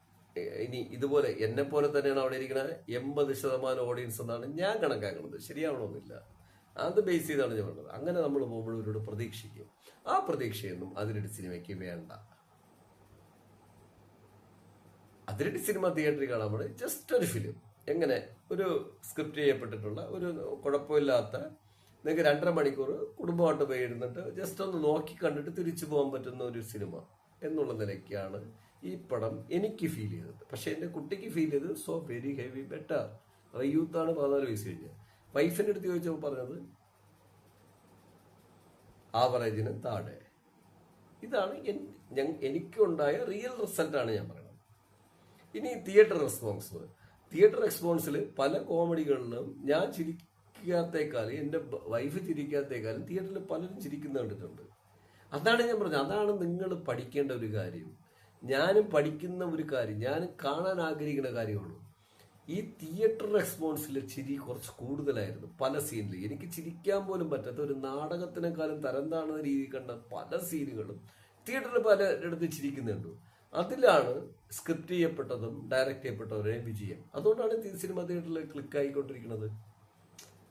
ഇനി ഇതുപോലെ എന്നെ പോലെ തന്നെയാണ് അവിടെ ഇരിക്കുന്ന 80% ഓഡിയൻസ് എന്നാണ് ഞാൻ കണക്കാക്കുന്നത്. ശരിയാവണമെന്നില്ല, അത് ബേസ് ചെയ്താണ് ഞാൻ പറഞ്ഞത്. അങ്ങനെ നമ്മൾ പോകുമ്പോൾ ഇവരോട് പ്രതീക്ഷിക്കും. ആ പ്രതീക്ഷയൊന്നും അതിരടി സിനിമയ്ക്ക് വേണ്ട. അതിരടി സിനിമ തിയേറ്ററിൽ കാണാൻ ജസ്റ്റ് ഒരു ഫിലിം, എങ്ങനെ ഒരു സ്ക്രിപ്റ്റ് ചെയ്യപ്പെട്ടിട്ടുള്ള ഒരു കുഴപ്പമില്ലാത്ത, നിങ്ങൾക്ക് 2.5 മണിക്കൂർ കുടുംബമായിട്ട് പോയി ഇരുന്നിട്ട് ജസ്റ്റ് ഒന്ന് നോക്കി കണ്ടിട്ട് തിരിച്ചു പോകാൻ പറ്റുന്ന ഒരു സിനിമ എന്നുള്ള നിലയ്ക്കാണ് ഈ പടം എനിക്ക് ഫീൽ ചെയ്തത്. പക്ഷെ എൻ്റെ കുട്ടിക്ക് ഫീൽ ചെയ്തത് സോ വെരി ഹെവി ബെറ്റർ. യൂത്താണ്, 14 വയസ്സ് കഴിഞ്ഞ്. വൈഫിൻ്റെ അടുത്ത് ചോദിച്ചപ്പോൾ പറഞ്ഞത് ആവറേജിന് താഴെ. ഇതാണ് എനിക്കുണ്ടായ റിയൽ റിസൾട്ടാണ് ഞാൻ പറയുന്നത്. ഇനി തിയേറ്റർ റെസ്പോൺസിൽ പല കോമഡികളിലും ഞാൻ ചിരിക്കാത്തേക്കാളും എൻ്റെ വൈഫ് ചിരിക്കാത്തേക്കാളും തിയേറ്ററിൽ പലരും ചിരിക്കുന്ന കണ്ടിട്ടുണ്ട്. അതാണ് ഞാൻ പറഞ്ഞത്. അതാണ് നിങ്ങൾ പഠിക്കേണ്ട ഒരു കാര്യം. ഞാനും പഠിക്കുന്ന ഒരു കാര്യം, ഞാൻ കാണാൻ ആഗ്രഹിക്കുന്ന കാര്യമാണ്. ഈ തിയേറ്റർ റെസ്പോൺസിൽ ചിരി കുറച്ച് കൂടുതലായിരുന്നു പല സീനിൽ. എനിക്ക് ചിരിക്കാൻ പോലും പറ്റാത്ത, ഒരു നാടകത്തിനേക്കാളും തരം താഴ്ന്ന രീതി കണ്ട പല സീനുകളും തിയേറ്ററിൽ പലയിടത്ത് ചിരിക്കുന്നുണ്ട്. അതിലാണ് സ്ക്രിപ്റ്റ് ചെയ്യപ്പെട്ടതും ഡയറക്റ്റ് ചെയ്യപ്പെട്ടവരുടെയും വിജയം. അതുകൊണ്ടാണ് സിനിമ തിയേറ്ററിൽ ക്ലിക്ക് ആയിക്കൊണ്ടിരിക്കുന്നത്.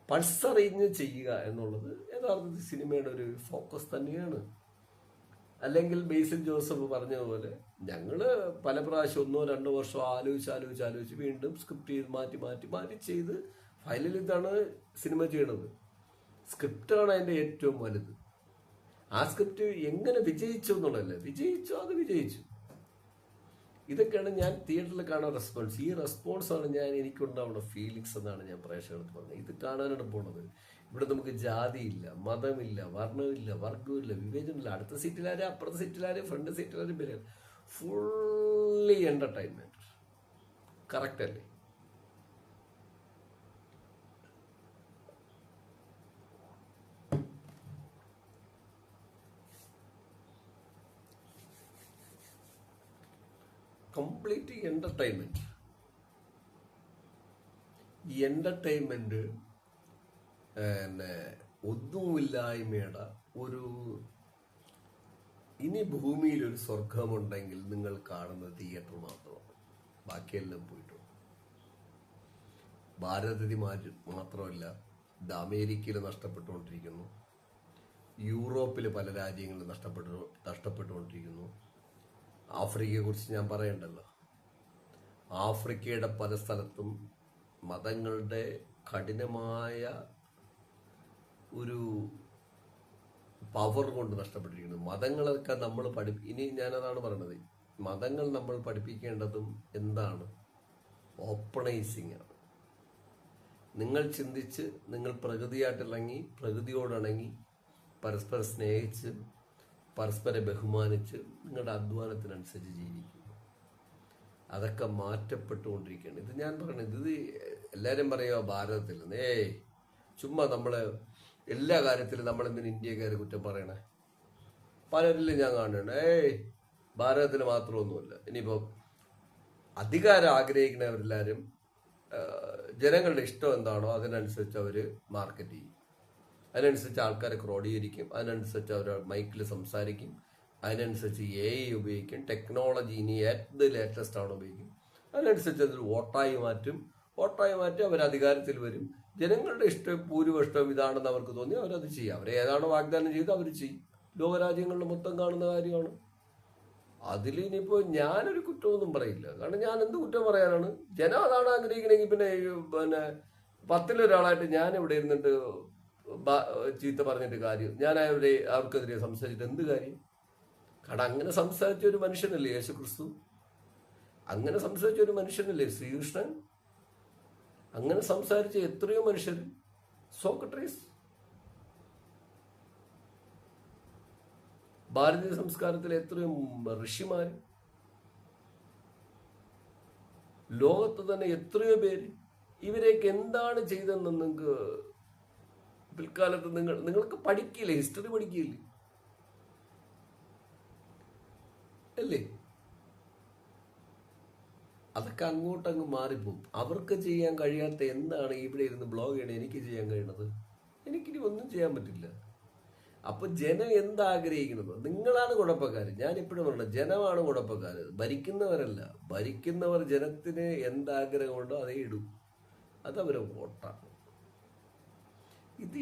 പൾസറിഞ്ഞ് ചെയ്യുക എന്നുള്ളത് യഥാർത്ഥത്തിൽ സിനിമയുടെ ഒരു ഫോക്കസ് തന്നെയാണ്. അല്ലെങ്കിൽ ബേസിൽ ജോസഫ് പറഞ്ഞതുപോലെ ഞങ്ങള് പല പ്രാവശ്യം 1-2 വർഷം ആലോചിച്ച് വീണ്ടും സ്ക്രിപ്റ്റ് ചെയ്ത് മാറ്റി ചെയ്ത് ഫൈനലിൽ ഇതാണ് സിനിമ ചെയ്യണത്. സ്ക്രിപ്റ്റാണ് അതിന്റെ ഏറ്റവും വലുത്. ആ സ്ക്രിപ്റ്റ് എങ്ങനെ വിജയിച്ചു എന്നുള്ളതല്ലേ, അത് വിജയിച്ചു. ഇതൊക്കെയാണ് ഞാൻ തിയേറ്ററിൽ കാണാൻ റെസ്പോൺസ്. ഈ റെസ്പോൺസാണ് എനിക്കുണ്ടാവുന്ന ഫീലിങ്സ് എന്നാണ് ഞാൻ പ്രേക്ഷകർക്ക് പറഞ്ഞത്. ഇത് കാണാനാണ് പോണത്. ഇവിടെ നമുക്ക് ജാതിയില്ല, മതമില്ല, വർണ്ണമില്ല, വർഗമില്ല, വിവേചനമില്ല. അടുത്ത സീറ്റിലാര്, അപ്പുറത്തെ സീറ്റിലാര്, ഫ്രണ്ട് സീറ്റിലാര്, പേര് ഫുള്ളി എന്റർടൈൻമെന്റ്. കറക്റ്റ് അല്ലേ? Complete entertainment. ഈ എന്റർടൈൻമെന്റ് ഒന്നുമില്ലായ്മയുടെ ഒരു, ഇനി ഭൂമിയിൽ ഒരു സ്വർഗമുണ്ടെങ്കിൽ നിങ്ങൾ കാണുന്ന തിയേറ്റർ മാത്രമാണ്. ബാക്കിയെല്ലാം പോയിട്ടുണ്ട്. ഭാരതത്തിൽ മാത്രമല്ല, ഇത് അമേരിക്കയിൽ നഷ്ടപ്പെട്ടുകൊണ്ടിരിക്കുന്നു, യൂറോപ്പിൽ പല രാജ്യങ്ങളിൽ നഷ്ടപ്പെട്ടുകൊണ്ടിരിക്കുന്നു. ആഫ്രിക്കയെക്കുറിച്ച് ഞാൻ പറയണ്ടല്ലോ. ആഫ്രിക്കയുടെ പല സ്ഥലത്തും മതങ്ങളുടെ കഠിനമായ ഒരു പവർ കൊണ്ട് നഷ്ടപ്പെട്ടിരിക്കുന്നു. മതങ്ങളൊക്കെ നമ്മൾ ഇനി ഞാനതാണ് പറയണത്, മതങ്ങൾ നമ്മൾ പഠിപ്പിക്കേണ്ടതും എന്താണ്? ഓപ്പണൈസിങ് ആണ്. നിങ്ങൾ ചിന്തിച്ച്, നിങ്ങൾ പ്രകൃതിയായിട്ടിണങ്ങി, പ്രകൃതിയോടിണങ്ങി, പരസ്പരം സ്നേഹിച്ച്, പരസ്പരം ബഹുമാനിച്ച്, നിങ്ങളുടെ അധ്വാനത്തിനനുസരിച്ച് ജീവിക്കുക. അതൊക്കെ മാറ്റപ്പെട്ടുകൊണ്ടിരിക്കുകയാണ്. ഇത് ഞാൻ പറയണത്, ഇത് എല്ലാവരും പറയുക ഭാരതത്തിൽ ചുമ്മാ നമ്മൾ എല്ലാ കാര്യത്തിലും നമ്മളെന്തിനും ഇന്ത്യക്കാരെ കുറ്റം പറയണേ. പലരിലും ഞാൻ കാണുന്നുണ്ട് ഭാരതത്തിൽ മാത്രമൊന്നുമല്ല. ഇനിയിപ്പോൾ അധികാരം ആഗ്രഹിക്കുന്നവരെല്ലാവരും ജനങ്ങളുടെ ഇഷ്ടം എന്താണോ അതിനനുസരിച്ച് അവർ മാർക്കറ്റ് ചെയ്യും, അതിനനുസരിച്ച് ആൾക്കാരെ ക്രോഡീകരിക്കും, അതിനനുസരിച്ച് അവർ മൈക്കിൽ സംസാരിക്കും, അതിനനുസരിച്ച് AI ഉപയോഗിക്കും, ടെക്നോളജി ഇനി ഏത് ലേറ്റസ്റ്റ് ആണ് ഉപയോഗിക്കും, അതിനനുസരിച്ച് അതിൽ വോട്ടായി മാറ്റി അവർ അധികാരത്തിൽ വരും. ജനങ്ങളുടെ ഭൂരിപക്ഷം ഇതാണെന്ന് അവർക്ക് തോന്നി അവരത് ചെയ്യും. അവരേതാണോ വാഗ്ദാനം ചെയ്ത് അവർ ചെയ്യും. ലോകരാജ്യങ്ങളിൽ മൊത്തം കാണുന്ന കാര്യമാണ്. അതിൽ ഇനിയിപ്പോൾ ഞാനൊരു കുറ്റമൊന്നും പറയില്ല. കാരണം ഞാൻ എന്ത് കുറ്റം പറയാനാണ്? ജനം അതാണ് ആഗ്രഹിക്കണമെങ്കിൽ പിന്നെ 10-ലൊരാളായിട്ട് ഞാൻ ഇവിടെ ഇരുന്നിട്ട് ചീത്ത പറഞ്ഞിട്ട് കാര്യം, ഞാൻ അവർക്കെതിരെ സംസാരിച്ചിട്ട് എന്ത് കാര്യം? കാരണം അങ്ങനെ സംസാരിച്ച ഒരു മനുഷ്യനല്ലേ യേശു ക്രിസ്തു, അങ്ങനെ സംസാരിച്ച ഒരു മനുഷ്യനല്ലേ ശ്രീകൃഷ്ണൻ, അങ്ങനെ സംസാരിച്ച എത്രയോ മനുഷ്യർ, സോക്രട്ടീസ്. ഭാരതീയ സംസ്കാരത്തിലെ എത്രയോ ഋഷിമാർ, ലോകത്ത് തന്നെ എത്രയോ പേര്. ഇവരെയൊക്കെ എന്താണ് ചെയ്തതെന്ന് നിങ്ങൾക്ക് പിൽക്കാലത്ത് നിങ്ങൾക്ക് പഠിക്കില്ലേ? ഹിസ്റ്ററി പഠിക്കില്ലേ അല്ലേ? അതൊക്കെ അങ്ങോട്ടങ്ങ് മാറിപ്പോവും. അവർക്ക് ചെയ്യാൻ കഴിയാത്ത എന്താണ് ഇവിടെ ഇരുന്ന് ബ്ലോഗ് ചെയ്യണേ എനിക്ക് ചെയ്യാൻ കഴിയണത്? എനിക്കിനി ഒന്നും ചെയ്യാൻ പറ്റില്ല. അപ്പൊ ജനം എന്താഗ്രഹിക്കുന്നത്? നിങ്ങളാണ് കുഴപ്പക്കാർ. ഞാൻ ഇപ്പോഴും പറഞ്ഞത്, ജനമാണ് കുഴപ്പക്കാർ, ഭരിക്കുന്നവരല്ല. ഭരിക്കുന്നവർ ജനത്തിന് എന്താഗ്രഹമുണ്ടോ അതേ ഇടും, അതവരെ വോട്ടാണ്. ഇത്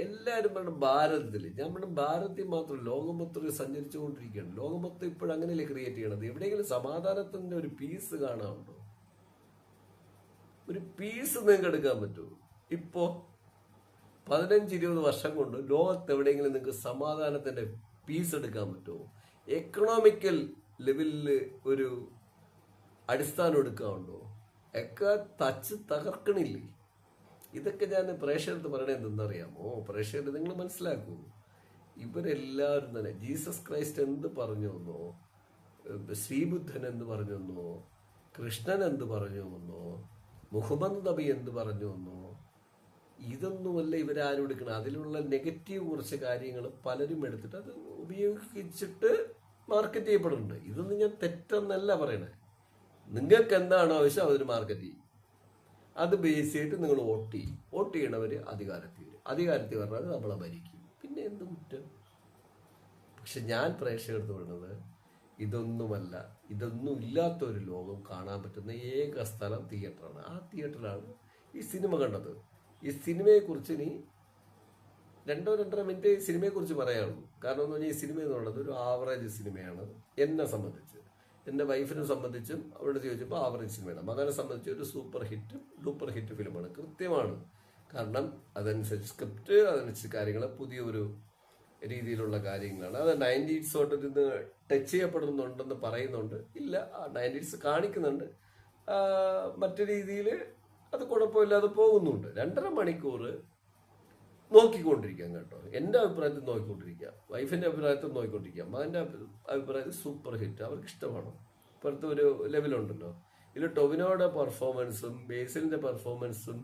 എല്ലാവരും പറയണം ഭാരതത്തിൽ. ഞാൻ പറഞ്ഞ ഭാരതത്തിൽ മാത്രം ലോകം മൊത്തം സഞ്ചരിച്ചുകൊണ്ടിരിക്കുകയാണ്. ലോകം മൊത്തം ഇപ്പോഴും അങ്ങനെയല്ലേ ക്രിയേറ്റ് ചെയ്യണത്? എവിടെയെങ്കിലും സമാധാനത്തിന്റെ ഒരു പീസ് കാണാറുണ്ടോ? ഒരു പീസ് നിങ്ങൾക്ക് എടുക്കാൻ പറ്റുമോ? ഇപ്പോ 15-20 വർഷം കൊണ്ട് ലോകത്ത് എവിടെയെങ്കിലും നിങ്ങൾക്ക് സമാധാനത്തിന്റെ പീസ് എടുക്കാൻ പറ്റുമോ? എക്കണോമിക്കൽ ലെവലിൽ ഒരു അടിസ്ഥാനം എടുക്കാറുണ്ടോ? ഒക്കെ തകർക്കണില്ലേ? ഇതൊക്കെ ഞാൻ പ്രേക്ഷകർക്ക് പറയണത് എന്തെന്നറിയാമോ? പ്രേക്ഷകർ നിങ്ങൾ മനസ്സിലാക്കൂ, ഇവരെല്ലാവരും തന്നെ ജീസസ് ക്രൈസ്റ്റ് എന്ത് പറഞ്ഞു എന്നോ, ശ്രീബുദ്ധൻ എന്ത് പറഞ്ഞു എന്നോ, കൃഷ്ണൻ എന്ത് പറഞ്ഞു എന്നോ, മുഹമ്മദ് നബി എന്ത് പറഞ്ഞു എന്നോ, ഇതൊന്നുമല്ല ഇവരാരും എടുക്കണം. അതിലുള്ള നെഗറ്റീവ് കുറച്ച് കാര്യങ്ങൾ പലരും എടുത്തിട്ട് അത് ഉപയോഗിച്ചിട്ട് മാർക്കറ്റ് ചെയ്യപ്പെടുന്നുണ്ട്. ഇതൊന്നും ഞാൻ തെറ്റെന്നല്ല പറയണേ. നിങ്ങൾക്ക് എന്താണ് ആവശ്യം അതിന് മാർക്കറ്റ് ചെയ്യും. അത് ബേസ് ചെയ്തിട്ട് നിങ്ങൾ വോട്ട് ചെയ്യണവർ അധികാരത്തിൽ വരും. അധികാരത്തിൽ പറഞ്ഞാൽ നമ്മളെ ഭരിക്കും. പിന്നെ എന്ത് കുറ്റം? പക്ഷെ ഞാൻ പ്രേക്ഷകർക്ക് പറയുന്നത് ഇതൊന്നുമല്ല, ഇതൊന്നും ഇല്ലാത്ത ഒരു ലോകം കാണാൻ പറ്റുന്ന ഏക സ്ഥലം തിയേറ്ററാണ്. ആ തിയേറ്ററിലാണ് ഈ സിനിമ കണ്ടത്. ഈ സിനിമയെക്കുറിച്ച് ഇനി 2-2.5 മിനിറ്റ് ഈ സിനിമയെക്കുറിച്ച് പറയാനുള്ളൂ. കാരണം എന്ന് പറഞ്ഞാൽ ഈ സിനിമ എന്ന് പറയുന്നത് ഒരു ആവറേജ് സിനിമയാണ് എന്നെ സംബന്ധിച്ച്. എൻ്റെ വൈഫിനെ സംബന്ധിച്ചും അവിടെ ചോദിച്ചപ്പോൾ ആവറേജ് സിനിമയാണ്. മകനെ സംബന്ധിച്ച് ഒരു ഡൂപ്പർ ഹിറ്റ് ഫിലിമാണ്. കൃത്യമാണ്. കാരണം അതനുസരിച്ച് സ്ക്രിപ്റ്റ്, അതനുസരിച്ച് കാര്യങ്ങൾ, പുതിയൊരു രീതിയിലുള്ള കാര്യങ്ങളാണ്. അത് 90s തൊട്ട് നിന്ന് ടച്ച് ചെയ്യപ്പെടുന്നുണ്ടെന്ന് പറയുന്നുണ്ട്. ഇല്ല, 90s കാണിക്കുന്നുണ്ട്. മറ്റു രീതിയിൽ അത് കുഴപ്പമില്ലാതെ പോകുന്നുണ്ട്. 2.5 മണിക്കൂർ നോക്കിക്കൊണ്ടിരിക്കാം കേട്ടോ. എൻ്റെ അഭിപ്രായത്തിൽ നോക്കിക്കൊണ്ടിരിക്കുക, വൈഫിൻ്റെ അഭിപ്രായത്തിൽ നോക്കിക്കൊണ്ടിരിക്കുക, മകൻ്റെ അഭിപ്രായത്തിൽ സൂപ്പർ ഹിറ്റ്, അവർക്ക് ഇഷ്ടമാണ്. ഇപ്പോഴത്തെ ഒരു ലെവലുണ്ടല്ലോ. ഇതിൽ ടൊവിനോയുടെ പെർഫോമൻസും ബേസിലിൻ്റെ പെർഫോമൻസും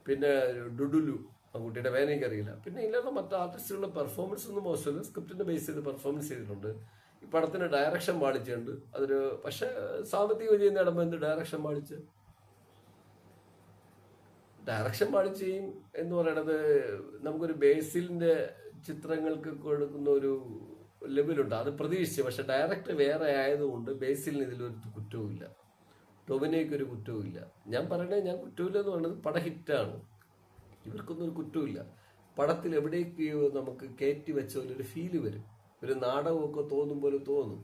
പിന്നെ ഡുഡുലു, ആ കുട്ടിയുടെ പേര് എനിക്കറിയില്ല, പിന്നെ ഇല്ലാത്ത മറ്റു ആർട്ടിസ്റ്റുകളുടെ പെർഫോമൻസ് ഒന്നും മോശമല്ല. സ്ക്രിപ്റ്റിൻ്റെ ബേസ് ചെയ്ത് പെർഫോമൻസ് ചെയ്തിട്ടുണ്ട്. ഈ പടത്തിന് ഡയറക്ഷൻ പാളിച്ചുണ്ട്. അതൊരു പക്ഷെ സാമ്പത്തിക വിജയം നേടുമ്പോൾ എന്ത് ഡയറക്ഷൻ പാളിച്ചയും എന്ന് പറയണത് നമുക്കൊരു ബേസിലിന്റെ ചിത്രങ്ങൾക്ക് കൊടുക്കുന്ന ഒരു ലെവലുണ്ട്. അത് പ്രതീക്ഷിച്ചു. പക്ഷെ ഡയറക്ടർ വേറെ ആയതുകൊണ്ട് ബേസിലിന് ഇതിലൊരു കുറ്റവും ഇല്ല. ടൊവിനോയ്ക്ക് ഒരു കുറ്റവുമില്ല. ഞാൻ പറയണേ, ഞാൻ കുറ്റമില്ല എന്ന് പറയുന്നത് പടം ഹിറ്റാണ്, ഇവർക്കൊന്നും ഒരു കുറ്റമില്ല. പടത്തിൽ എവിടേക്കോ നമുക്ക് കയറ്റി വെച്ച പോലെ ഒരു ഫീല് വരും, ഒരു നാടകമൊക്കെ തോന്നും പോലെ തോന്നും.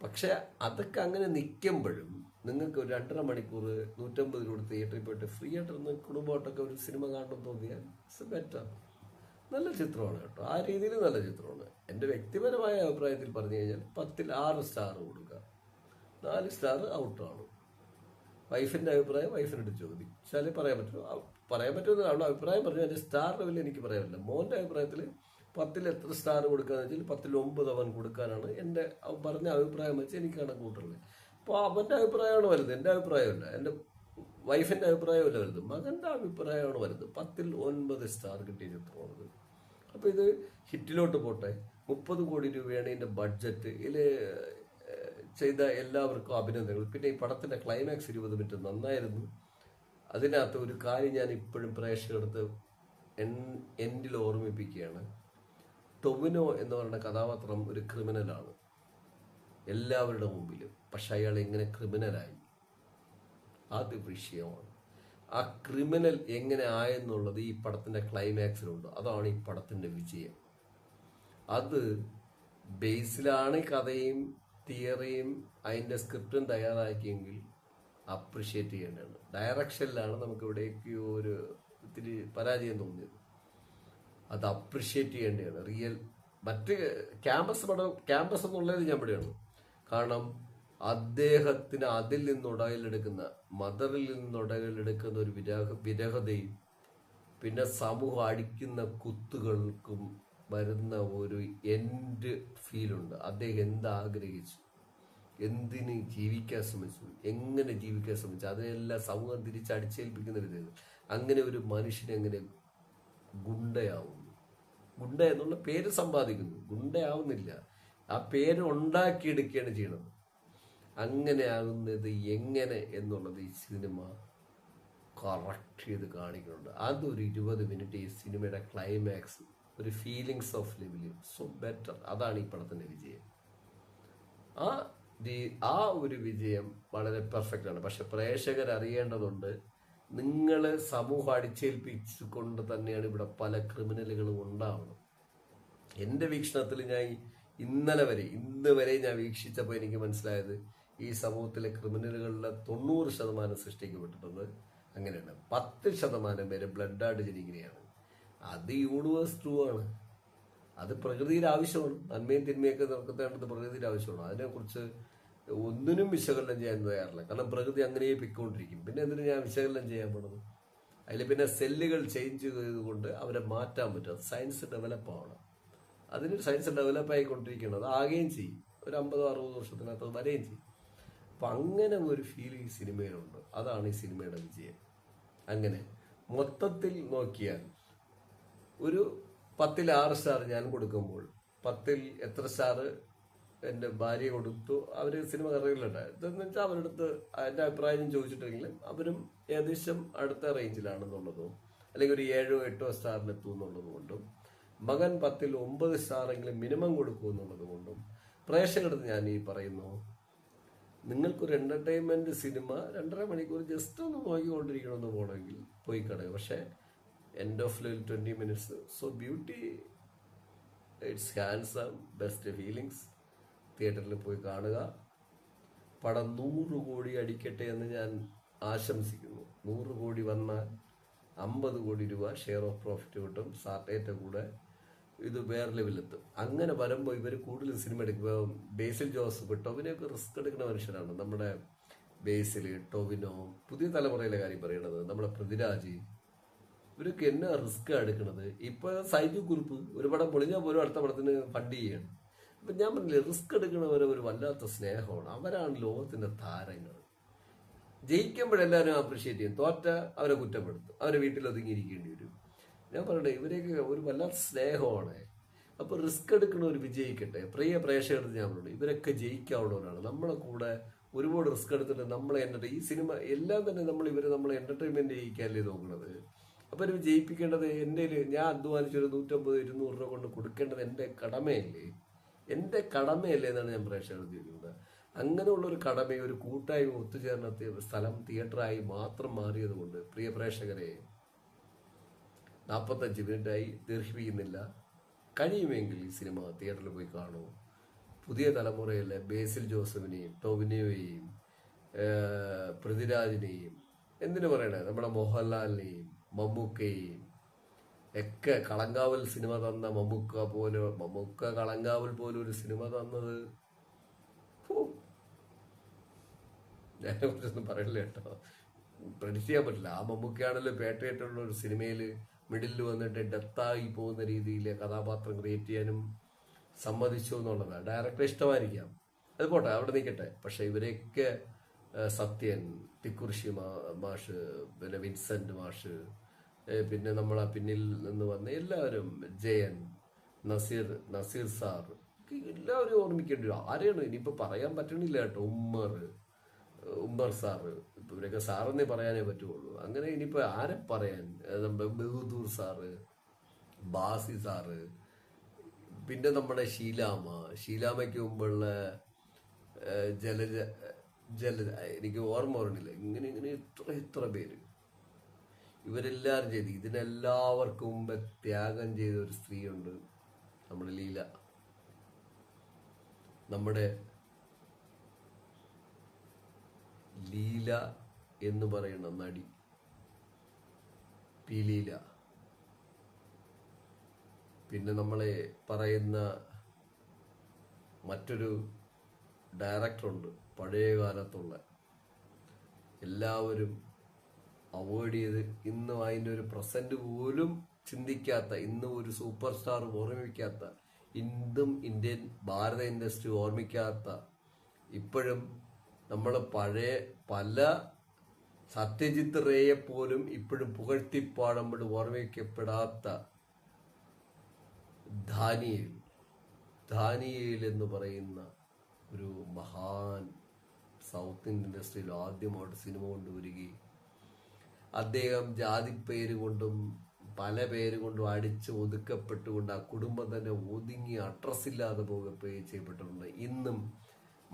പക്ഷെ അതൊക്കെ അങ്ങനെ നിൽക്കുമ്പോഴും നിങ്ങൾക്ക് ഒരു 2.5 മണിക്കൂർ 150 രൂപ തിയേറ്ററിൽ പോയിട്ട് ഫ്രീ ആയിട്ടിരുന്ന് കുടുംബമായിട്ടൊക്കെ ഒരു സിനിമ കാണണം തോന്നിയാൽ ഇറ്റ്സ് ബെറ്റർ. നല്ല ചിത്രമാണ് കേട്ടോ, ആ രീതിയിൽ നല്ല ചിത്രമാണ്. എൻ്റെ വ്യക്തിപരമായ അഭിപ്രായത്തിൽ പറഞ്ഞു കഴിഞ്ഞാൽ 10ൽ 6 സ്റ്റാർ കൊടുക്കുക, 4 സ്റ്റാർ ഔട്ടാണ്. വൈഫിൻ്റെ അഭിപ്രായം വൈഫിനോട് ചോദിച്ചാലേ പറയാൻ പറ്റുമെന്ന് അവളുടെ അഭിപ്രായം പറഞ്ഞു. അതിൻ്റെ സ്റ്റാർ ലെവലിൽ എനിക്ക് പറയാനില്ല. മോൻ്റെ അഭിപ്രായത്തിൽ 10ൽ എത്ര സ്റ്റാർ കൊടുക്കാന്ന് വെച്ചാൽ 10ൽ 9 അവൻ കൊടുക്കാനാണ് എൻ്റെ പറഞ്ഞ അഭിപ്രായം വെച്ച് എനിക്ക് കണക്ക് കൂട്ടുള്ളത്. അപ്പോൾ അവൻ്റെ അഭിപ്രായമാണ് വലുത്, എൻ്റെ അഭിപ്രായമല്ല. എൻ്റെ വൈഫിൻ്റെ അഭിപ്രായമല്ല വലുത്, മകൻ്റെ അഭിപ്രായമാണ് വലുത്. 10ൽ 9 സ്റ്റാർ കിട്ടിയ ചിത്രമാണത്. അപ്പോൾ ഇത് ഹിറ്റിലോട്ട് പോട്ടെ. 30 കോടി രൂപയാണ് ഇതിൻ്റെ ബഡ്ജറ്റ്. ഇതിൽ ചെയ്ത എല്ലാവർക്കും അഭിനന്ദനങ്ങൾ. പിന്നെ ഈ പടത്തിൻ്റെ ക്ലൈമാക്സ് 20 മിനിറ്റ് നന്നായിരുന്നു. അതിനകത്ത് ഒരു കാര്യം ഞാൻ ഇപ്പോഴും പ്രേക്ഷകർക്ക് എൻഡിൽ ഓർമ്മിപ്പിക്കുകയാണ്. ടൊവിനോ എന്ന് പറയുന്ന കഥാപാത്രം ഒരു ക്രിമിനലാണ് എല്ലാവരുടെ മുമ്പിലും. പക്ഷെ അയാൾ എങ്ങനെ ക്രിമിനലായി, അത് വിഷയമാണ്. ആ ക്രിമിനൽ എങ്ങനെ ആയെന്നുള്ളത് ഈ പടത്തിൻ്റെ ക്ലൈമാക്സിലുണ്ട്. അതാണ് ഈ പടത്തിൻ്റെ വിജയം. അത് ബേസിലാണ് കഥയും തിയറിയും അതിൻ്റെ സ്ക്രിപ്റ്റും തയ്യാറാക്കിയെങ്കിൽ അപ്രിഷ്യേറ്റ് ചെയ്യേണ്ടതാണ്. ഡയറക്ഷനിലാണ് നമുക്ക് ഇവിടേക്ക് ഒരു ഇത്തിരി പരാജയം തോന്നിയത്. അത് അപ്രിഷ്യേറ്റ് ചെയ്യേണ്ടതാണ്. മറ്റ് ക്യാമ്പസ് എന്നുള്ളത് ഞാൻ ഇവിടെയാണ്. കാരണം അദ്ദേഹത്തിന് അതിൽ നിന്നുടലെടുക്കുന്ന, മദറിൽ നിന്നുടലെടുക്കുന്ന ഒരു വിരഹതയും പിന്നെ സമൂഹം അടിക്കുന്ന കുത്തുകൾക്കും വരുന്ന ഒരു എൻഡ് ഫീലുണ്ട്. അദ്ദേഹം എന്താഗ്രഹിച്ചു, എന്തിന് ജീവിക്കാൻ ശ്രമിച്ചു, എങ്ങനെ ജീവിക്കാൻ ശ്രമിച്ചു, അതിനെല്ലാം സമൂഹം തിരിച്ചടിച്ചേൽപ്പിക്കുന്ന വിധത്തിൽ. അങ്ങനെ ഒരു മനുഷ്യനെങ്ങനെ ഗുണ്ടയാവുന്നു? ഗുണ്ട എന്നുള്ള പേര് സമ്പാദിക്കുന്നു, ഗുണ്ടയാവുന്നില്ല. ആ പേര് ഉണ്ടാക്കിയെടുക്കുകയാണ് ചെയ്യണത്. അങ്ങനെ ആകുന്നത് എങ്ങനെ എന്നുള്ളത് ഈ സിനിമ കറക്റ്റ് ചെയ്ത് കാണിക്കുന്നുണ്ട്. അതൊരു 20 മിനിറ്റ് ഈ സിനിമയുടെ ക്ലൈമാക്സ്, ഒരു feelings of living so better. അതാണ് ഈ പടത്തിൻ്റെ വിജയം. ആ ഒരു വിജയം വളരെ പെർഫെക്റ്റ് ആണ്. പക്ഷെ പ്രേക്ഷകർ അറിയേണ്ടതുണ്ട്, നിങ്ങൾ സമൂഹം അടിച്ചേൽപ്പിച്ചുകൊണ്ട് തന്നെയാണ് ഇവിടെ പല ക്രിമിനലുകളും ഉണ്ടാവുന്നത്. എൻ്റെ വീക്ഷണത്തിൽ ഞാൻ ഇന്ന് വരെ ഞാൻ വീക്ഷിച്ചപ്പോൾ എനിക്ക് മനസ്സിലായത്, ഈ സമൂഹത്തിലെ ക്രിമിനലുകളുടെ 90% സൃഷ്ടിക്കപ്പെട്ടിട്ടുള്ളത് അങ്ങനെയാണ്. 10% പേര് ബ്ലഡ് ജനിക്കുകയാണ്. അത് യൂണിവേഴ്സ് ട്രൂ ആണ്. അത് പ്രകൃതിയുടെ ആവശ്യമാണ്. നന്മയും തിന്മയൊക്കെ നിർത്തേണ്ടത് പ്രകൃതിയുടെ ആവശ്യമാണ്. അതിനെക്കുറിച്ച് ഒന്നിനും വിശകലനം ചെയ്യാൻ തയ്യാറില്ല. കാരണം പ്രകൃതി അങ്ങനെ പൊയ്ക്കൊണ്ടിരിക്കും. പിന്നെ എന്തിനു ഞാൻ വിശകലനം ചെയ്യാൻ പോണത്? അതിൽ പിന്നെ സെല്ലുകൾ ചേഞ്ച് ചെയ്തുകൊണ്ട് അവരെ മാറ്റാൻ പറ്റും. അത് സയൻസ് ഡെവലപ്പ് ആവണം. അതിന് സയൻസ് ഡെവലപ്പ് ആയിക്കൊണ്ടിരിക്കണം. അത് ആകുകയും ചെയ്യും. ഒരു 50-60 വർഷത്തിനകത്ത് അത് വരെയും ചെയ്യും. അപ്പം അങ്ങനെ ഒരു ഫീൽ ഈ സിനിമയിലുണ്ട്. അതാണ് ഈ സിനിമയുടെ വിജയം. അങ്ങനെ മൊത്തത്തിൽ നോക്കിയാൽ ഒരു 10ൽ 6 സ്റ്റാർ ഞാൻ കൊടുക്കുമ്പോൾ 10ൽ എത്ര സ്റ്റാർ എൻ്റെ ഭാര്യ കൊടുത്തു. അവർ സിനിമ കറിയിലുണ്ടായിരുന്നു. ഇതെന്ന് വെച്ചാൽ അവരടുത്ത് എൻ്റെ അഭിപ്രായം ചോദിച്ചിട്ടുണ്ടെങ്കിലും അവരും ഏകദേശം അടുത്ത റേഞ്ചിലാണെന്നുള്ളതും, അല്ലെങ്കിൽ ഒരു 7-8 സ്റ്റാറിലെത്തും എന്നുള്ളത് കൊണ്ടും, മകൻ 10ൽ 9 സ്റ്റാറെങ്കിലും മിനിമം കൊടുക്കും എന്നുള്ളത് കൊണ്ടും പ്രേക്ഷകർക്ക് ഞാൻ ഈ പറയുന്നു, നിങ്ങൾക്കൊരു എൻ്റർടൈൻമെൻറ്റ് സിനിമ 2.5 മണിക്കൂർ ജസ്റ്റ് ഒന്ന് നോക്കിക്കൊണ്ടിരിക്കണമെന്ന് പോകണമെങ്കിൽ പോയി കാണുക. പക്ഷേ end of level 20 minutes so beauty, it's handsome, best feelings. തിയേറ്ററിൽ പോയി കാണുക. പടം 100 കോടി അടിക്കട്ടെ എന്ന് ഞാൻ ആശംസിക്കുന്നു. 100 കോടി വന്നാൽ 50 കോടി രൂപ ഷെയർ ഓഫ് പ്രോഫിറ്റ് കിട്ടും. സാറ്റലൈറ്റ് കൂടെ ഇത് വേറെ ലെവലെത്തും. അങ്ങനെ വരുമ്പോൾ ഇവർ കൂടുതൽ സിനിമ എടുക്കുക. ബേസിൽ ജോസഫ്, ടൊവിനോയൊക്കെ റിസ്ക് എടുക്കുന്ന മനുഷ്യരാണ്. നമ്മുടെ ബേസിൽ, ടൊവിനോ, പുതിയ തലമുറയിലെ കാര്യം പറയണത്, നമ്മുടെ പൃഥ്വിരാജ്, ഇവരൊക്കെ എന്നാ റിസ്ക് എടുക്കണത്. ഇപ്പൊ സൈജു കുറിപ്പ് ഒരു പടം പൊളിഞ്ഞാൽ പോലും അടുത്ത പടത്തിന് ഫണ്ട് ചെയ്യാണ്. അപ്പം ഞാൻ പറഞ്ഞില്ലേ, റിസ്ക് എടുക്കണവരെ ഒരു വല്ലാത്ത സ്നേഹമാണ്. അവരാണ് ലോകത്തിന്റെ താരങ്ങൾ. ജയിക്കുമ്പോഴെല്ലാവരും അപ്രീഷിയേറ്റ് ചെയ്യും, തോറ്റ അവരെ കുറ്റപ്പെടുത്തും, അവരെ വീട്ടിൽ ഒതുങ്ങിയിരിക്കേണ്ടി വരും. ഞാൻ പറയട്ടെ, ഇവരെയൊക്കെ ഒരു വല്ലാത്ത സ്നേഹമാണ്. അപ്പോൾ റിസ്ക് എടുക്കണവർ വിജയിക്കട്ടെ. പ്രിയ പ്രേക്ഷകർക്ക് ഞാൻ പറഞ്ഞു, ഇവരൊക്കെ ജയിക്കാവുന്നവരാണ്. നമ്മളെ കൂടെ ഒരുപാട് റിസ്ക് എടുത്തിട്ട് നമ്മളെ ഈ സിനിമ എല്ലാം തന്നെ നമ്മളെ എന്റർടൈൻമെന്റ് ചെയ്യിക്കാനല്ലേ നോക്കുന്നത്. അപ്പോൾ ഇവർ ജയിപ്പിക്കേണ്ടത് എൻ്റെ ഞാൻ അധ്വാനിച്ചൊരു 150-200 രൂപ കൊണ്ട് കൊടുക്കേണ്ടത് എൻ്റെ കടമയല്ലേ എന്നാണ് ഞാൻ പ്രേക്ഷകർക്ക് ചോദിക്കുന്നത്. അങ്ങനെയുള്ള ഒരു കടമ ഒരു കൂട്ടായ്മ ഒത്തുചേർന്ന സ്ഥലം തിയേറ്ററായി മാത്രം മാറിയത് കൊണ്ട് പ്രിയ പ്രേക്ഷകരെ 45 മിനിറ്റായി ദീർഘിപ്പിക്കുന്നില്ല. കഴിയുമെങ്കിൽ ഈ സിനിമ തിയേറ്ററിൽ പോയി കാണൂ. പുതിയ തലമുറയിലെ ബേസിൽ ജോസഫിനെയും ടോവിനോയെയും പൃഥ്വിരാജിനെയും എന്തിനു പറയണേ നമ്മുടെ മോഹൻലാലിനെയും മമ്മൂക്കയെയും ഒക്കെ കളങ്കാവൽ സിനിമ തന്ന മമ്മൂക്ക കളങ്കാവൽ പോലും ഒരു സിനിമ തന്നത് ഞാനെ കുറിച്ചൊന്നും പറയില്ല കേട്ടോ, പ്രെഡിക്റ്റ് ചെയ്യാൻ പറ്റില്ല. ആ മമ്മൂക്കയാണല്ലോ പേട്ടയായിട്ടുള്ള ഒരു സിനിമയിൽ മിഡിൽ വന്നിട്ട് ഡെത്തായി പോകുന്ന രീതിയിൽ കഥാപാത്രം ക്രിയേറ്റ് ചെയ്യാനും സമ്മതിച്ചു എന്നുള്ളതാണ്. ഡയറക്ടറെ ഇഷ്ടമായിരിക്കാം, അത് പോട്ടെ, അവിടെ നിൽക്കട്ടെ. പക്ഷെ ഇവരെയൊക്കെ സത്യൻ, തിക്കുറിശി മാഷ്, പിന്നെ വിൻസെന്റ് മാഷ്, പിന്നെ നമ്മളെ പിന്നിൽ നിന്ന് വന്ന എല്ലാവരും, ജയൻ, നസീർ സാർ, എല്ലാവരും ഓർമ്മിക്കേണ്ടി വരും. ആരെയാണ് ഇനിയിപ്പോൾ പറയാൻ പറ്റണില്ല കേട്ടോ. ഉമ്മർ സാറ്, ഇവരൊക്കെ സാറെന്നേ പറയാനേ പറ്റുള്ളൂ. അങ്ങനെ ഇനിയിപ്പോൾ ആരെ പറയാൻ, ബഹദൂർ സാറ്, ബാസി സാറ്, പിന്നെ നമ്മുടെ ഷീലാമയ്ക്ക് മുമ്പുള്ള എനിക്ക് ഓർമ്മ വരണില്ല. ഇങ്ങനെ ഇത്ര പേര്, ഇവരെല്ലാവരും ചെയ്ത് ഇതിനെല്ലാവർക്കും മുമ്പ് ത്യാഗം ചെയ്ത ഒരു സ്ത്രീയുണ്ട്, നമ്മുടെ ലീല എന്ന് പറയുന്ന നടി, പി ലീല. പിന്നെ നമ്മളെ പറയുന്ന മറ്റൊരു ഡയറക്ടറുണ്ട്, പഴയ കാലത്തുള്ള എല്ലാവരും അവോയ്ഡ് ചെയ്ത് ഇന്നും അതിൻ്റെ ഒരു പ്രസന്റ് പോലും ചിന്തിക്കാത്ത, ഇന്നും ഒരു സൂപ്പർ സ്റ്റാർ ഓർമ്മിക്കാത്ത, ഭാരത ഇൻഡസ്ട്രി ഓർമ്മിക്കാത്ത, ഇപ്പോഴും നമ്മൾ പഴയ പല സത്യജിത്ത് റേയെ പോലും ഇപ്പോഴും പുകഴ്ത്തിപ്പാടുമ്പോൾ ഓർമ്മിക്കപ്പെടാത്ത ധാനിയേൽ എന്ന് പറയുന്ന ഒരു മഹാൻ സൗത്ത് ഇന്ത്യൻ ഇൻഡസ്ട്രിയിൽ ആദ്യമായിട്ട് സിനിമ കൊണ്ടുവരികയും അദ്ദേഹം ജാതിപ്പേര് കൊണ്ടും പല പേര് കൊണ്ടും അടിച്ച് ഒതുക്കപ്പെട്ടുകൊണ്ട് ആ കുടുംബം തന്നെ ഒതുങ്ങി അഡ്രസ്സില്ലാതെ പോവുകയും ചെയ്യപ്പെട്ടിട്ടുണ്ട്. ഇന്നും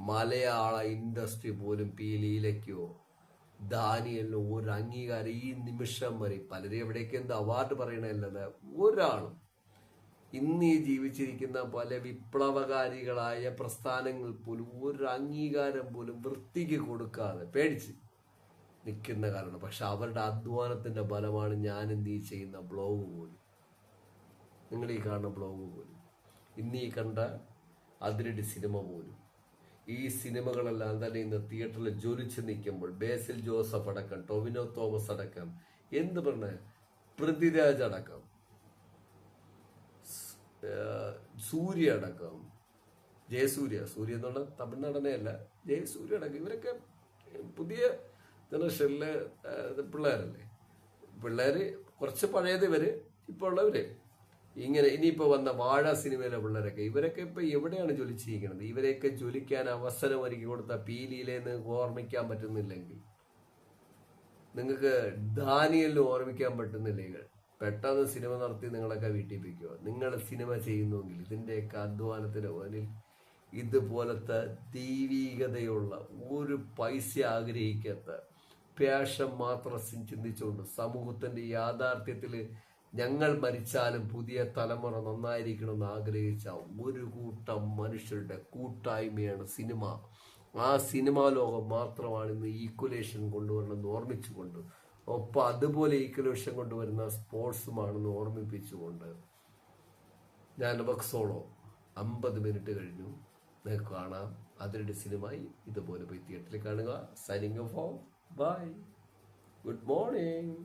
മലയാള ഇൻഡസ്ട്രി പോലും പി ലീലയ്ക്കോ ധാനിയലിനോ ഒരു അംഗീകാരം ഈ നിമിഷം വരെ, പലരും എവിടേക്ക് എന്ത് അവാർഡ് പറയണല്ല, ഒരാളും ഇന്ന് ഈ ജീവിച്ചിരിക്കുന്ന പല വിപ്ലവകാരികളായ പ്രസ്ഥാനങ്ങൾ പോലും ഒരു അംഗീകാരം പോലും വൃത്തിക്ക് കൊടുക്കാതെ പേടിച്ച് നിൽക്കുന്ന കാരണം. പക്ഷെ അവരുടെ അധ്വാനത്തിന്റെ ഫലമാണ് ഞാൻ ഇന്ന് ഈ ചെയ്യുന്ന ബ്ലോഗ് പോലും, നിങ്ങൾ ഈ കാണുന്ന ബ്ലോഗ് പോലും, ഇന്ന് ഈ കണ്ട അതിരടി സിനിമ പോലും. ഈ സിനിമകളെല്ലാം തന്നെ ഇന്ന് തിയേറ്ററിൽ ജ്വലിച്ച് നിൽക്കുമ്പോൾ ബേസിൽ ജോസഫ് അടക്കം, ടൊവിനോ തോമസ് അടക്കം, എന്ത് പറഞ്ഞ പൃഥ്വിരാജ് അടക്കം, സൂര്യ അടക്കം, ജയസൂര്യ എന്നുള്ള തമിഴ്നാടനെയല്ല, ജയസൂര്യ അടക്കം, ഇവരൊക്കെ പുതിയ ജനറേഷനിലെ പിള്ളേരല്ലേ. പിള്ളേര് കുറച്ച് പഴയത് ഇവര്, ഇപ്പോൾ ഉള്ളവര് ഇങ്ങനെ ഇനിയിപ്പോൾ വന്ന വാഴ സിനിമയിലെ പിള്ളേരൊക്കെ, ഇവരൊക്കെ ഇപ്പൊ എവിടെയാണ് ജ്വലിച്ചിരിക്കുന്നത്? ഇവരെയൊക്കെ ജ്വലിക്കാൻ അവസരം ഒരുക്കി കൊടുത്ത പി ലീലയെന്ന് ഓർമ്മിക്കാൻ പറ്റുന്നില്ലെങ്കിൽ, നിങ്ങൾക്ക് ധാനിയലിന് ഓർമ്മിക്കാൻ പറ്റുന്നില്ലെങ്കിൽ, പെട്ടെന്ന് സിനിമ നടത്തി നിങ്ങളൊക്കെ വീട്ടിൽ പോയിക്കോ. നിങ്ങൾ സിനിമ ചെയ്യുന്നുവെങ്കിൽ ഇതിൻ്റെയൊക്കെ അധ്വാനത്തിന് മുന്നിൽ ഇതുപോലത്തെ ദൈവീകതയുള്ള, ഒരു പൈസ ആഗ്രഹിക്കാത്ത, പാഷൻ മാത്രം ചിന്തിച്ചുകൊണ്ട് സമൂഹത്തിന്റെ യാഥാർത്ഥ്യത്തിൽ ഞങ്ങൾ മരിച്ചാലും പുതിയ തലമുറ നന്നായിരിക്കണമെന്ന് ആഗ്രഹിച്ച ഒരു കൂട്ടം മനുഷ്യരുടെ കൂട്ടായ്മയാണ് സിനിമ. ആ സിനിമാ ലോകം മാത്രമാണ് ഇന്ന് ഈക്വലേഷൻ കൊണ്ടുവരണമെന്ന് ഓർമ്മിച്ചുകൊണ്ട്, ഒപ്പം അതുപോലെ ഈക്വലേഷൻ കൊണ്ടുവരുന്ന സ്പോർട്സുമാണെന്ന് ഓർമ്മിപ്പിച്ചുകൊണ്ട് ഞാൻ ബക്സോളോ 50 മിനിറ്റ് കഴിഞ്ഞു. നിങ്ങൾക്ക് കാണാം അതിരുടെ സിനിമ ഇതുപോലെ പോയി തിയേറ്ററിൽ കാണുക. Signing off, bye, good morning.